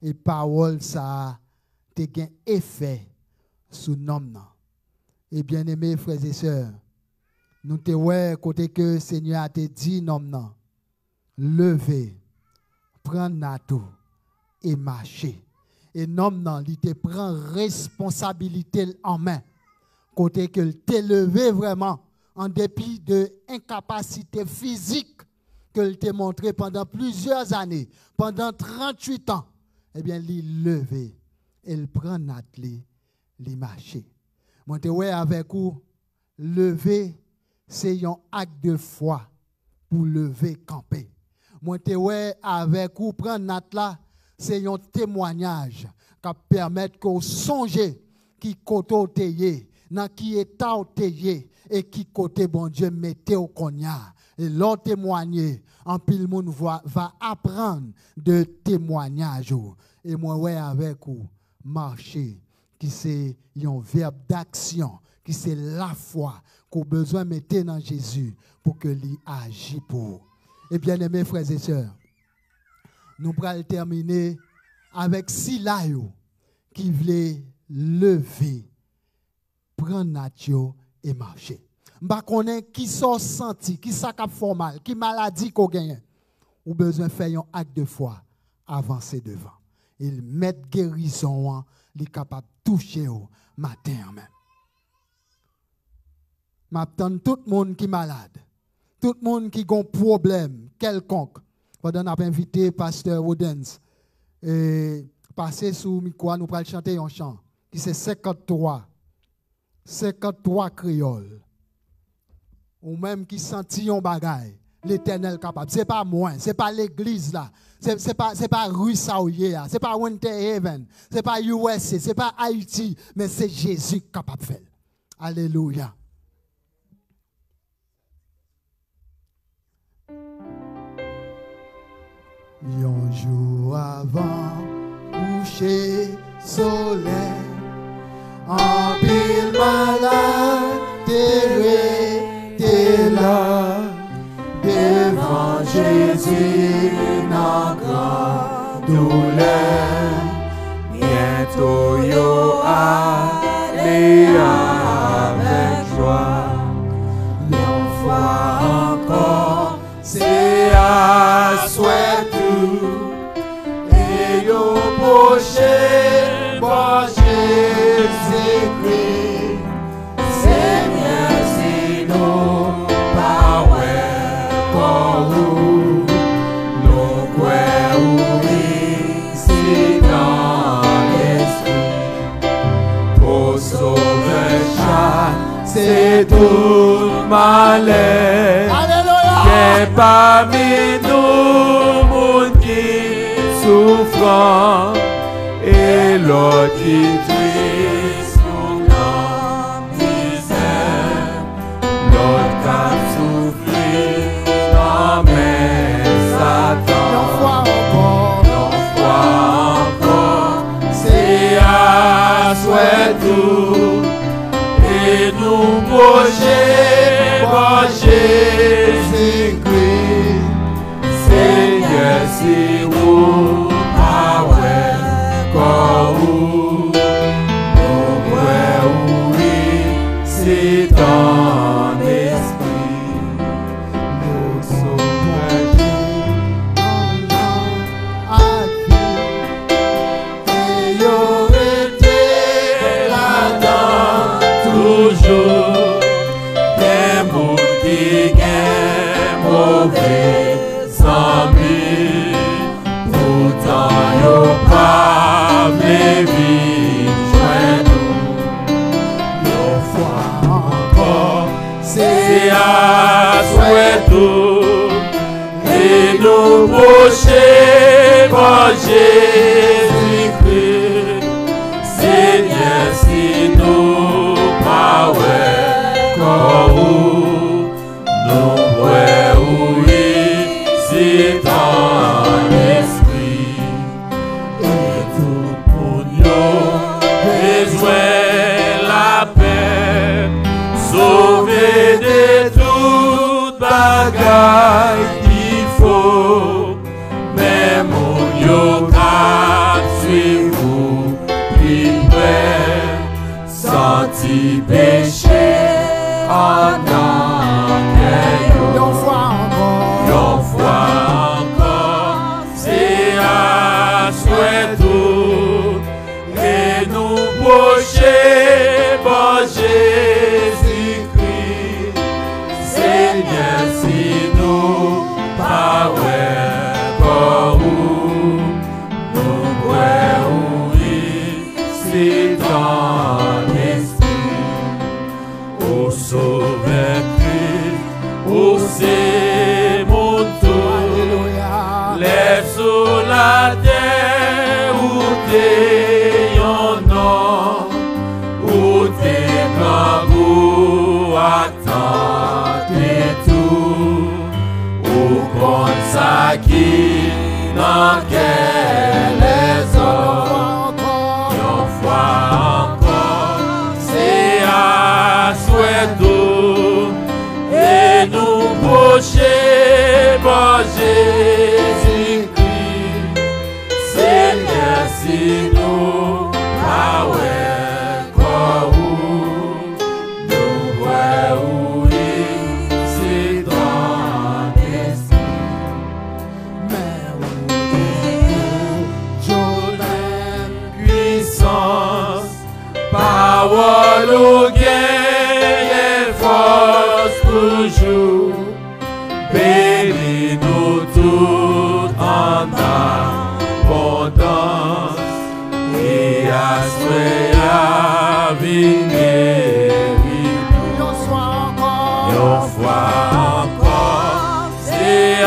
Et parole ça a un effet sur l'homme. Et bien aimés frères et sœurs, nous te ouais côté que Seigneur a te dit non, levez, prenez tout et marchez. Et non, il te prend responsabilité en main. Côté que te levé vraiment en dépit de incapacité physique que te montré pendant plusieurs années, pendant 38 ans. Eh bien, il levé, il prend l'atelier, il marché. Moi, te ouais avec vous, lever, c'est un acte de foi pour lever, camper. Moi, te ouais avec vous, prendre l'atelier, c'est un témoignage qui permet qu'on songe qui côté t'ayez, dans qui état t'ayez et qui côté bon Dieu mettez au cognac. Et l'autre témoigner, en pile monde va apprendre de témoignage. Et moi, ouais, avec vous, marcher, qui c'est un verbe d'action, qui c'est la foi qu'on a besoin de mettre dans Jésus pour que lui agisse pour. Et bien aimés frères et sœurs, nous allons terminer avec Silayo qui voulait lever, prendre Natio et marcher. M'a connaît qui sont senti, qui ça cap formal, qui maladie qu'on gagne. Ou besoin faire un acte de foi, avancer devant. Il met guérison, il est capable de toucher au matin même. M'attend tout le monde qui est malade, tout le monde qui a un problème quelconque. Pendant qu'on a invité pasteur Woodens et passer sous micro, nous allons chanter un chant qui c'est 53 créoles. Ou même qui sentit un bagaille, l'Éternel capable. Ce n'est pas moi, ce n'est pas l'église là, ce n'est pas rue Saouye, ce n'est pas Winter Haven, ce n'est pas USA, ce n'est pas Haïti, mais c'est Jésus capable de faire. Alléluia. Un jour avant coucher soleil, en pile malade, t'es là, devant Jésus, dans grande douleur. Bientôt yo allez avec joie, une fois encore, c'est à souhait tout, et yo prochain, bon Jésus-Christ, Seigneur, si nous power pour vous, nous croyons ici dans l'esprit, pour sauver chaque, c'est tout malheur. Alléluia! Parmi nous, monde qui souffrant, et l'autre qui triste pour la misère, l'autre qui souffre dans mes Satan. Une fois encore, c'est à souhait tout, et nous projet par Jésus-Christ, Seigneur, si vous power, Jésus-Christ, Seigneur, si nous pas nous oui, c'est dans l'esprit, et tout pour nous besoin la paix, sauver de toute bagaille qu'il faut, mais mon yo cap suivre plus près, senti péché en Une fois encore, c'est à souhait tout, et nous procher par Jésus-Christ, Seigneur, si nous pas nous oui, c'est dans l'esprit, au Sauveur Christ, au c'est mon tour, lève sur la terre où t'es en nom, où t'es quand attends et tout, où qu'on s'acquitte dans quel une fois encore, c'est à souhait d'eau, et nous procher par Jésus-Christ, Seigneur, si nous pas nous oui, c'est dans l'esprit, mais puissance, parole au gain et force toujours, bénis-nous tout en abondance, et à une fois encore, c'est à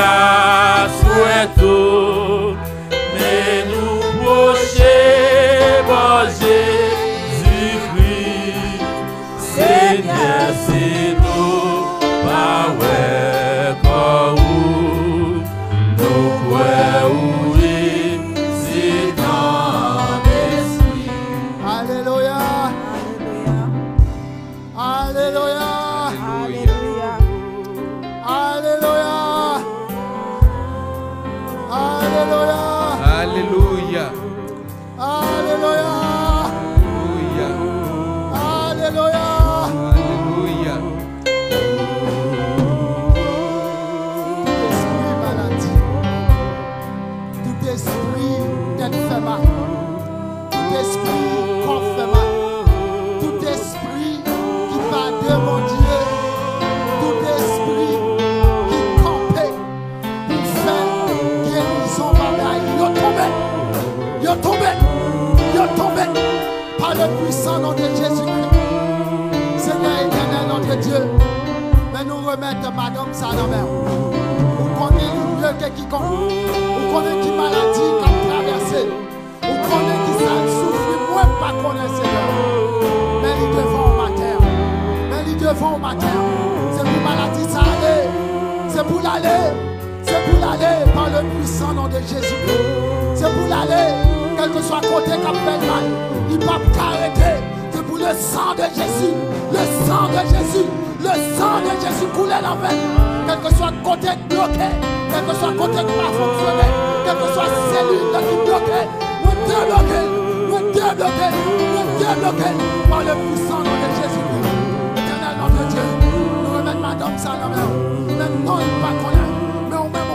souhait tout, mais nous procher par Jésus-Christ, Seigneur, c'est nous pas nous oui, c'est dans l'esprit. Alléluia. Alléluia. Alléluia. Alléluia. Alléluia. Alléluia. Alléluia. Alléluia. Tout esprit maladie, tout esprit tête fait mal, tout esprit corps fait mal, tout esprit qui va de mon Dieu, tout esprit qui campait pour faire guérison bagaille, yo tombé par le puissant nom de Jésus-Christ. Seigneur éternel, notre Dieu, mais nous remettons madame ça dans la mer. Vous connaissez mieux que quiconque, vous connaissez qui maladie qui a traversé, vous connaissez qui ça souffre, moi pas connaître Seigneur. Mais ils devant au matin, c'est pour maladie ça aller, c'est pour l'aller par le puissant nom de Jésus-Christ, c'est pour l'aller, quel que soit côté qui a fait mal, il ne va pas arrêter. C'est pour le sang de Jésus, le sang de Jésus, le sang de Jésus couler la veine. Quel que soit côté bloqué, quel que soit côté qui va fonctionner, quel que soit cellule qui bloquée, nous débloquer par le puissant nom de Jésus-Christ. Éternel notre Dieu, nous remettons madame ça la main. Même non, il ne pas connaître, mais on même on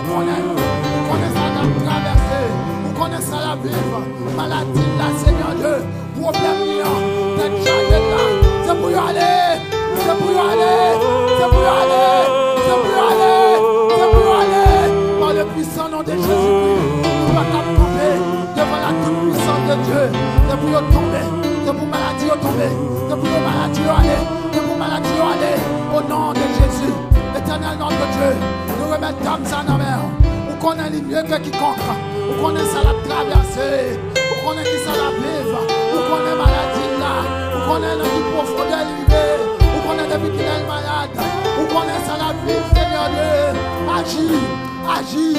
connaît ça la traversée, on connaît ça la vivre, maladie là, Seigneur Dieu, problème là, tête chargée là, c'est pour y aller, c'est pour y aller, c'est pour y aller, c'est pour y aller, c'est pour y aller, par le puissant nom de Jésus-Christ, nous ne pouvons pas tomber devant la toute puissance de Dieu, c'est pour y tomber, c'est pour maladie y tomber, c'est pour maladie y aller, c'est pour maladie y aller, au nom de Jésus, éternel notre Dieu, nous remettons ça dans la mer. Qu'on a mieux que quiconque. Vous connaissez ça la traversée. Vous connaissez qui ça la vive. Vous connaissez maladie là. Vous connaissez la vie profondeur élevée. Vous connaissez depuis qu'il est malade. Vous connaissez ça la vie, Seigneur Dieu. Agis, agis,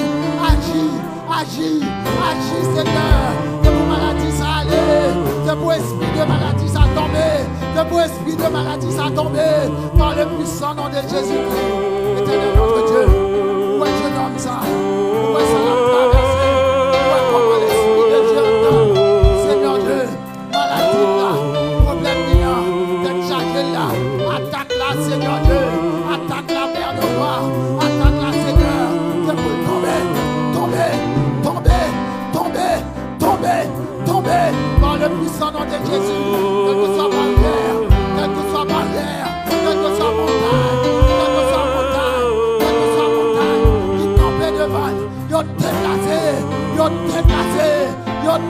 agis, agis, agis, Seigneur. C'est pour maladie ça aller. C'est pour esprit de maladie ça tomber. C'est pour esprit de maladie ça tomber. Par le puissant nom de Jésus-Christ. Éternel notre Dieu. Où est jeune homme ça? Où est ça la traversée? Où est comment l'esprit de Dieu entend? Seigneur Dieu, maladie là, problème là, tête chargée là, attaque là, Seigneur Dieu, attaque la mère de gloire, attaque là, Seigneur, c'est pour tomber, tomber, tomber, tomber, tomber, tomber, par le puissant nom de Jésus, quelle que soit barrière, quelle que soit barrière, quelle que soit montagne, quelle que soit montagne, quelle que soit montagne, qui tombait devant, ils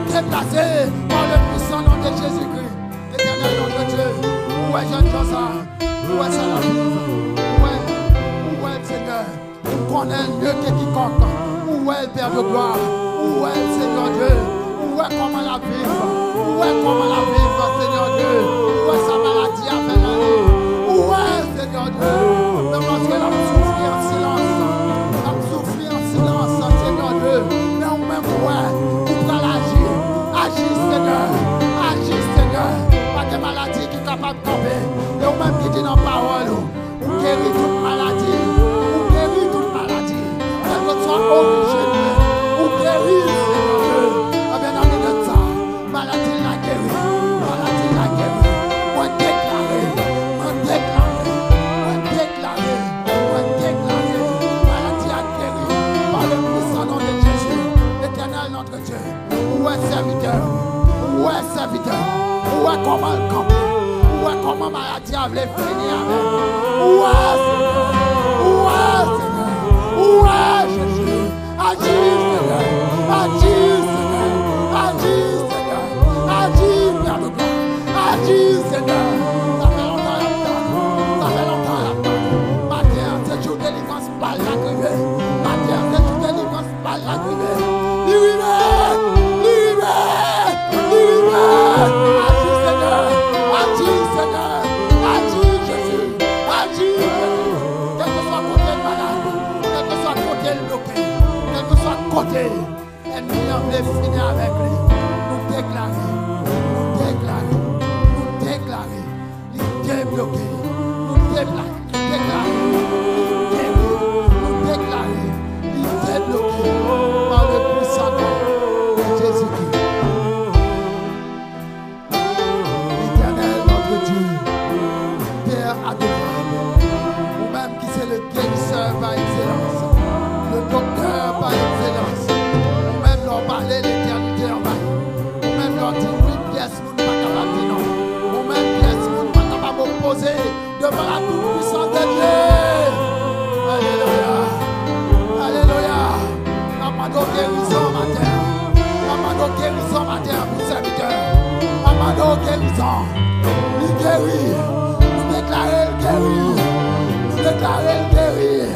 déplacé, par le puissant nom de Jésus-Christ. Éternel notre Dieu, où est jeune Jean ça? Où est ça la vie? Où est le Seigneur? On connaît mieux que quiconque. Où est le Père de gloire? Où est le Seigneur Dieu? Où est comment la vivre? Où est comment la vivre, Seigneur Dieu? Où est sa maladie à faire l'année? Où est, Seigneur Dieu? Mais parce que l'homme souffre en silence. L'homme souffre en silence, Seigneur Dieu. Mais on même ouais, il va l'agir. Agis, Seigneur. Agis, Seigneur. Pas de maladie qui est capable de tomber. Et on même qui dit dans la parole, on guérit toute maladie. On guérit toute maladie. Quelle que soit origine, on guérit, Seigneur Dieu. Ah bien, dans le ça, maladie la guérit. Maladie la guérit. On déclaré. On déclaré. On déclaré. On déclaré. Maladie a guéri. Par le puissant nom de Jésus. Éternel notre Dieu. Où est serviteur? Où est serviteur? Où est comment le camper? Où est comment maladie a voulu finir avec? Où est Seigneur? Où est Seigneur? Où est Jésus? Agis Seigneur! Agis Seigneur! Agis Seigneur! Agis Père de gloire! Agis Seigneur! Ça fait longtemps à l'attendre! Ça fait longtemps à l'attendre! Matin, c'est jour de délivrance par la grivée! Matin, c'est jour de délivrance par la grivée! Agis Seigneur, agis Seigneur, agis Jésus, agis Jésus. Quel que soit côté malade, quel que soit côté bloqué, quel que soit côté, ennemi en veut finir avec lui. Nous déclarer, il est bloqué, nous déclarer, il est bloqué par le puissant nom de Jésus-Christ. Ou-même qui c'est le guérisseur par excellence, le docteur par excellence, ou-même leur parler l'éternité en bas, ou-même leur dire oui, pièce, nous ne pas capable de non, ou-même pièce, nous ne pas capable d'opposer devant la toute-puissance de Dieu. Alléluia, alléluia. Amado guérison matin, amado guérison matin pour serviteur, amado guérison, il guérit. Déclarer le guérir, nous déclarer le guérir,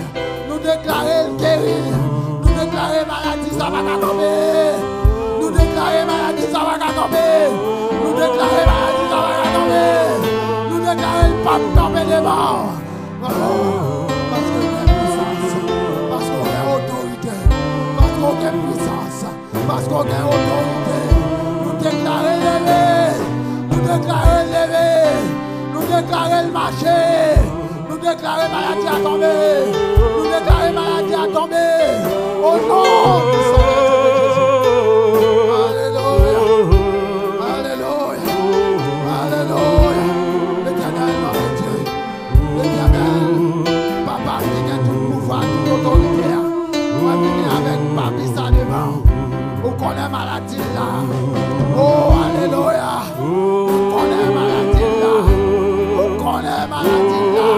nous déclarer le guérir, nous déclarer maladie ça va tomber, nous déclarer maladie ça va tomber, nous déclarer maladie ça va tomber, nous déclarer le pape tomber devant. Parce qu'on a puissance, parce qu'on a autorité, parce qu'on a puissance, parce qu'on a autorité, nous déclarer lever, nous déclarer lever. Nous déclarer le marché, nous déclarer maladie à tomber, nous déclarer maladie à tomber, au nom du Seigneur Jésus. Alléluia, alléluia, alléluia. L'Éternel, notre Dieu, l'Éternel, Papa qui a tout pouvoir, toute autorité, on va venir avec Papi ça devant. On connaît maladie là, oh alléluia, on connaît maladie là. On est maladie là.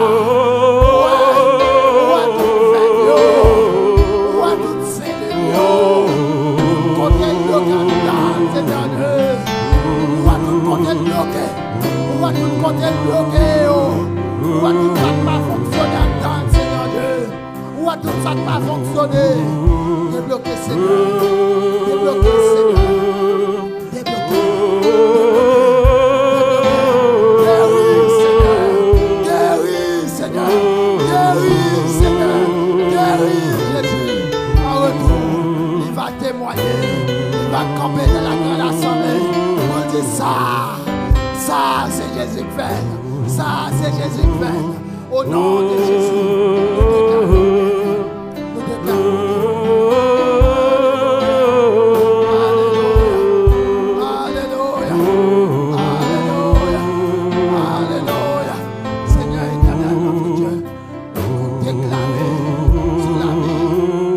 Ouais, tout fait yo. Ouais, tout c'est de yo. Côté bloqué là, c'est bien Dieu. Ouais, tout côté bloqué. Ouais, tout côté bloqué yo. Ouais, tout ça pas fonctionné dans Seigneur Dieu. Ouais, tout ça pas fonctionné. Débloqué Seigneur. Débloquez, Seigneur. Débloquez. Guéris, Seigneur. Guéris, Seigneur. Guéris, Seigneur. Guéris, Jésus. En retour, il va témoigner. Il va camper dans la grande assemblée. On dit ça c'est Jésus qui fait. Ça c'est Jésus qui fait. Au nom de Jésus, nous déclarons. Alléluia. Alléluia. Alléluia. Seigneur éternel, notre Dieu, nous déclarons sur la vie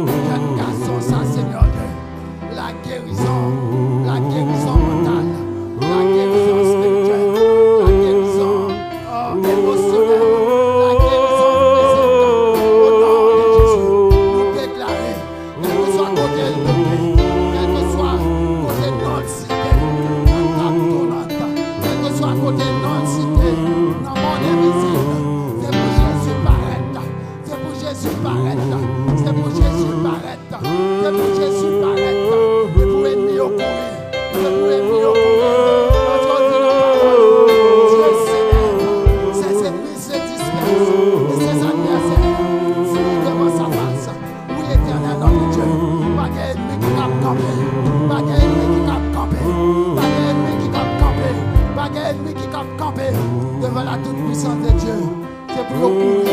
de jeune garçon, ça, Seigneur Dieu, la guérison mentale, la guérison spirituelle, la guérison émotionnelle, la guérison physique. Au nom de Jésus, nous déclarons, quel que soit côté le pays, quel que soit côté notre cité, quel que soit côté notre cité, dans mon invisible, c'est pour Jésus paraître, c'est pour Jésus paraître, c'est pour Jésus paraître, c'est pour Jésus paraître, c'est pour ennemi au courir, c'est pour ennemi au courir, parce qu'on dit la parole, Dieu s'élève, ses ennemis se dispersent, et ses adversaires fuient devant sa face. Oui, éternel notre Dieu, pas d'ennemi qui cap camper, pas d'ennemi qui cap camper, pas d'ennemi qui cap camper, pas d'ennemi qui cap camper devant la toute-puissance de Dieu. C'est pour le courir,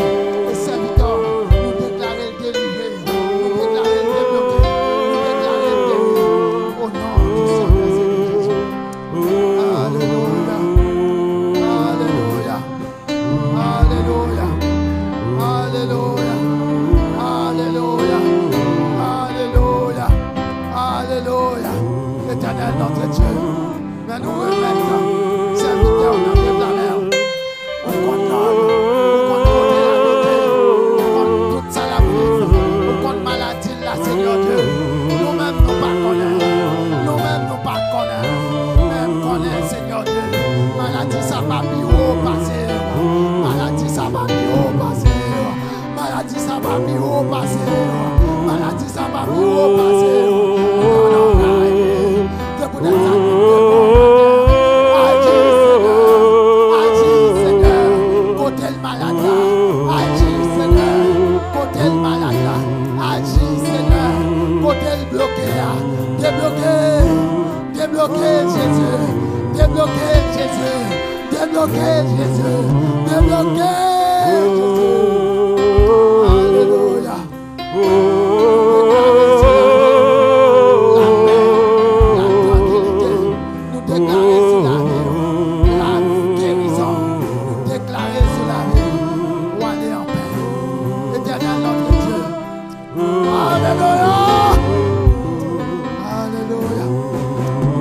les serviteurs, nous déclarer le délivré, nous déclarer le débloqué, nous déclarer le guéri, au nom du Saint-Esprit de Jésus. Alléluia, Alléluia, Alléluia, Alléluia, Alléluia, Alléluia, Alléluia. Éternel notre Dieu, mais nous remettons, serviteurs dans les planètes, on condamne, on compte la beauté, on compte toute ça la vie, on compte maladie là, Seigneur Dieu. Nous-mêmes nous pas connaissons, nous-mêmes nous pas connaissons, même connaissons, Seigneur Dieu. Maladie ça va bien passer, maladie ça va bien passer, maladie ça va bien passer, maladie ça va bien passer. Debout des agis, Seigneur, côté le malade, agis, Seigneur, côté le malade, agis, Seigneur, côté le bloqué, débloqué Jésus, débloqué Jésus, débloqué Jésus, débloqué Jésus. Alléluia. Nous déclarer sur la vie, la guérison, nous déclarer sur la vie, ou aller en paix. Éternel notre Dieu. Alléluia. Alléluia.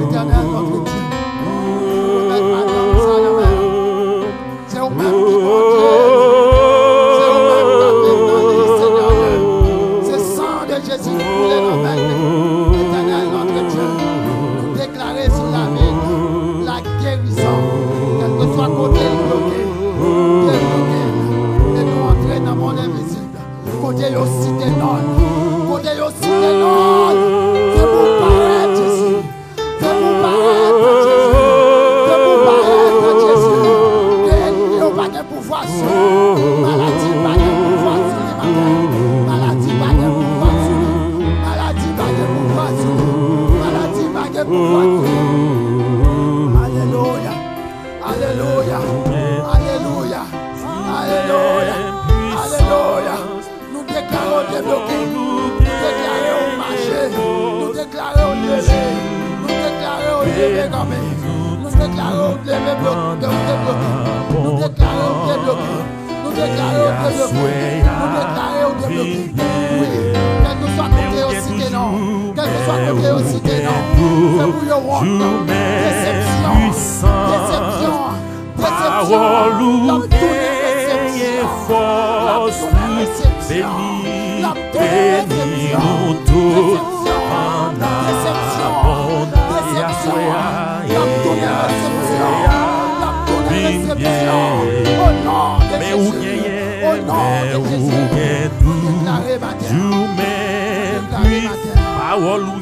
Éternel notre Dieu. Nous mettons maintenant ça en main. C'est au même qui bon Dieu. C'est au même qui a fait dans les Seigneur Dieu. C'est le sang de Jésus qui coule dans ma main. Éternel notre Dieu. Nous déclarer sur la vie la guérison. Quel que soit côté bloqué, débloqué. Et nous entrer dans mon invisible. Côté aussi des noms. Côté aussi des noms. C'est pour paraître Jésus. C'est pour paraître Jésus. C'est pour paraître Jésus. Il n'y a pas de pouvoir sur maladie, pas de pouvoir sur les matins. Maladie, pas de pouvoir sur maladie, pas de pouvoir sur maladie, pas de pouvoir sur. Alléluia. Alléluia. Alléluia. Alléluia. Alléluia. Nous déclarons débloqué. Nous déclarons marché. Nous déclarons levé. Nous déclarons levé comme nous déclarons levé bloqué. Nous déclarons débloqué. Nous déclarons débloqué. Nous déclarons débloqué. Oui. Quel que soit côté aussi des noms. Quel que soit côté aussi des noms. C'est pour le roi. Déception. Déception. Déception. Force, bénis nous tous en Parole ou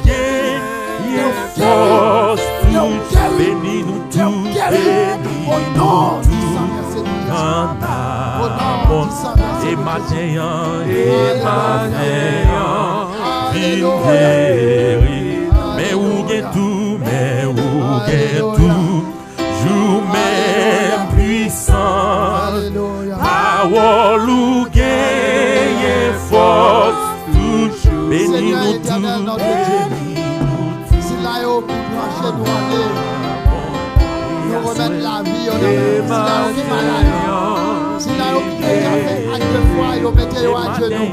gain, il force tout, bénis nous tout, bénis nous tout, et matin, il guérit, mais où gain tout, jour même puissant, parole ou gain, force tout, bénis nous tout, c'est là où qui branche nous aller. Nous remettre la vie au c'est là où qui malade. C'est là où qui déjà fait acte de foi et nous mettez à genoux.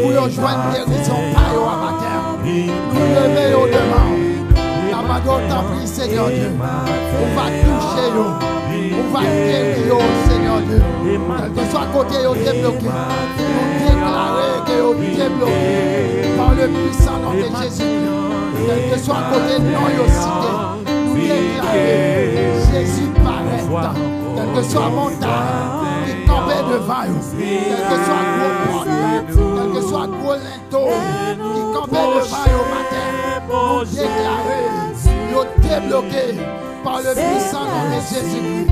Pour nous joindre guérison par au matin. Nous lever au devant. La main t'en prie, Seigneur Dieu. On va toucher nous. On va guérir, Seigneur Dieu. Quel que soit côté, nous débloqué. Nous déclarer que nous débloqué par le puissant nom de Jésus. Quel que soit côté de nous, cité. Nous déclarer Jésus paraît. Quel que soit montagne qui campait devant nous. Quel que soit gros porte. Quel que soit gros linteau qui campait devant nous matin. Nous déclarer nous débloqué par le puissant nom de Jésus-Christ.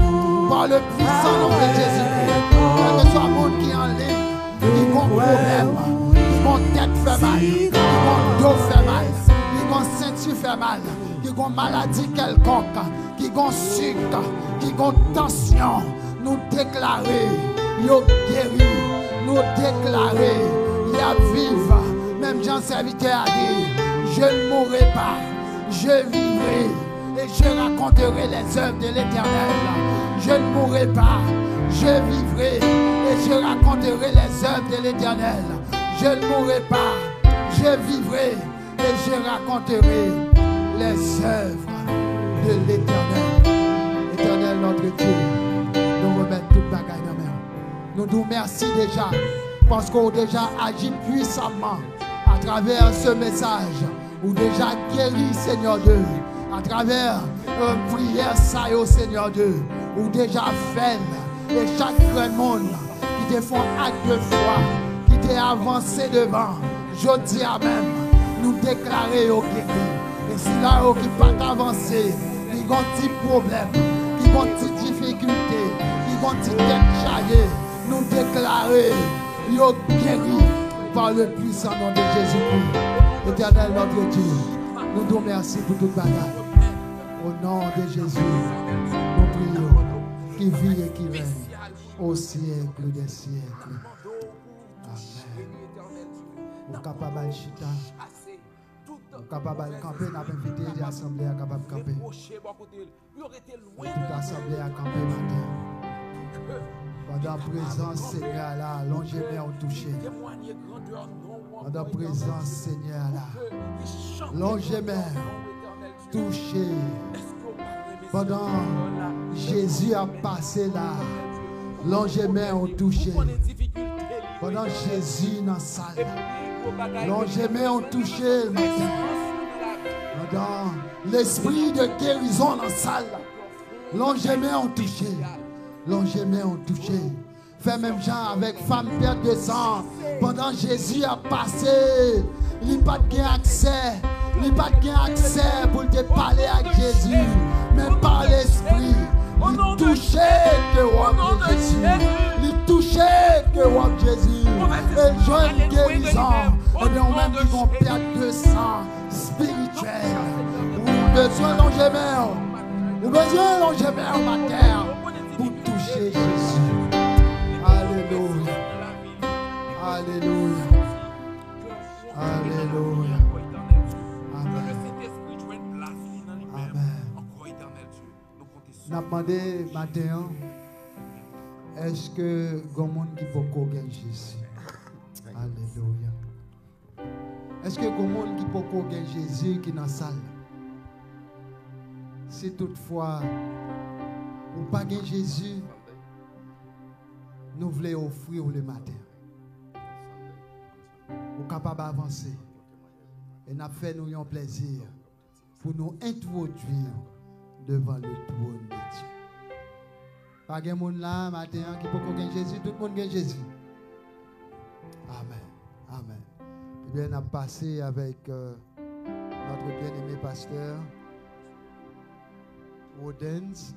Par le puissant nom de Jésus-Christ. Quel que soit le monde qui est en ligne, qui a un problème, qui a une tête fait mal, qui a un dos fait mal, qui a une ceinture fait mal, qui a une maladie quelconque, qui a un sucre, qui a une tension, nous déclarer, nous guérir, nous déclarer, il y a vivre. Même Jean serviteur a dit, je ne mourrai pas, je vivrai. Et je raconterai les œuvres de l'Éternel. Je ne mourrai pas, je vivrai. Et je raconterai les œuvres de l'Éternel. Je ne mourrai pas, je vivrai. Et je raconterai les œuvres de l'Éternel. Éternel, notre Dieu, nous remettons toute bagaille dans la main. Nous nous remercions déjà parce qu'on a déjà agi puissamment à travers ce message. Ou déjà guéri, Seigneur Dieu. À travers prière, ça au Seigneur Dieu, ou déjà fait, et chaque grand monde qui te font acte de foi, qui t'est avancé devant, je dis à même, nous déclarer au guéri. Et si là, qui pas avancé, qui ont des problèmes, qui ont des difficultés, qui ont des têtes chargées, nous déclarer, yo guéri par le puissant nom de Jésus-Christ. Éternel notre Dieu, nous te remercions pour toute bagarre. Au nom de Jésus, nous prions, qui vit et qui règne au siècle des siècles. Amen. Nous sommes capables de chita, nous sommes capables de camper, nous avons invité l'assemblée à capable de camper. Toute l'assemblée à camper matin. Pendant la présence, Seigneur, là, longez-moi au toucher. Pendant la présence, Seigneur, là, longez-moi touché. Pendant Jésus a passé là, longez-moi ont touché. Pendant Jésus dans la salle, longez-moi ont touché le matin. Pendant l'esprit de guérison dans la salle, longez-moi ont touché. Longez-moi ont touché. Fait même gens avec femme perte de sang. Pendant Jésus a passé, il n'y a pas de accès. Il n'y a pas de accès pour te parler avec Jésus, mais par l'esprit. Il touchait que roi Jésus. Il touchait que roi Jésus. Et jeune guérison. Et bien, même qui ont perte de sang spirituel. Ou besoin longément. Ou besoin longément en matin pour toucher Jésus. Alléluia. Alléluia. Alléluia. Nous avons demandé matin, est-ce que il y a des gens qui peuvent gagner Jésus? Alléluia. Est-ce que il y a des gens qui peuvent gagner Jésus qui est dans la salle? Si toutefois, vous n'avez pas gagné Jésus, nous voulons offrir le matin. Vous êtes capable d'avancer. Et nous avons fait nous un plaisir pour nous introduire devant le trône de Dieu. Pas de monde là matin qui peut gagner Jésus, tout le monde gagne Jésus. Amen. Amen. bien, on a passé avec notre bien-aimé pasteur Wodens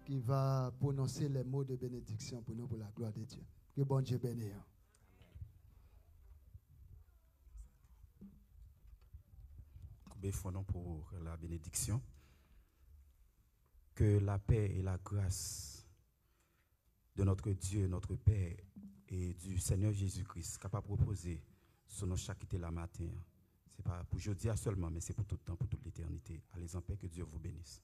qui va prononcer les mots de bénédiction pour nous, pour la gloire de Dieu. Que bon Dieu bénisse. Béfondons pour la bénédiction. Que la paix et la grâce de notre Dieu, notre Père et du Seigneur Jésus-Christ, capable de proposer sur nos chaque la matin. Ce n'est pas pour aujourd'hui seulement, mais c'est pour tout le temps, pour toute l'éternité. Allez en paix, que Dieu vous bénisse.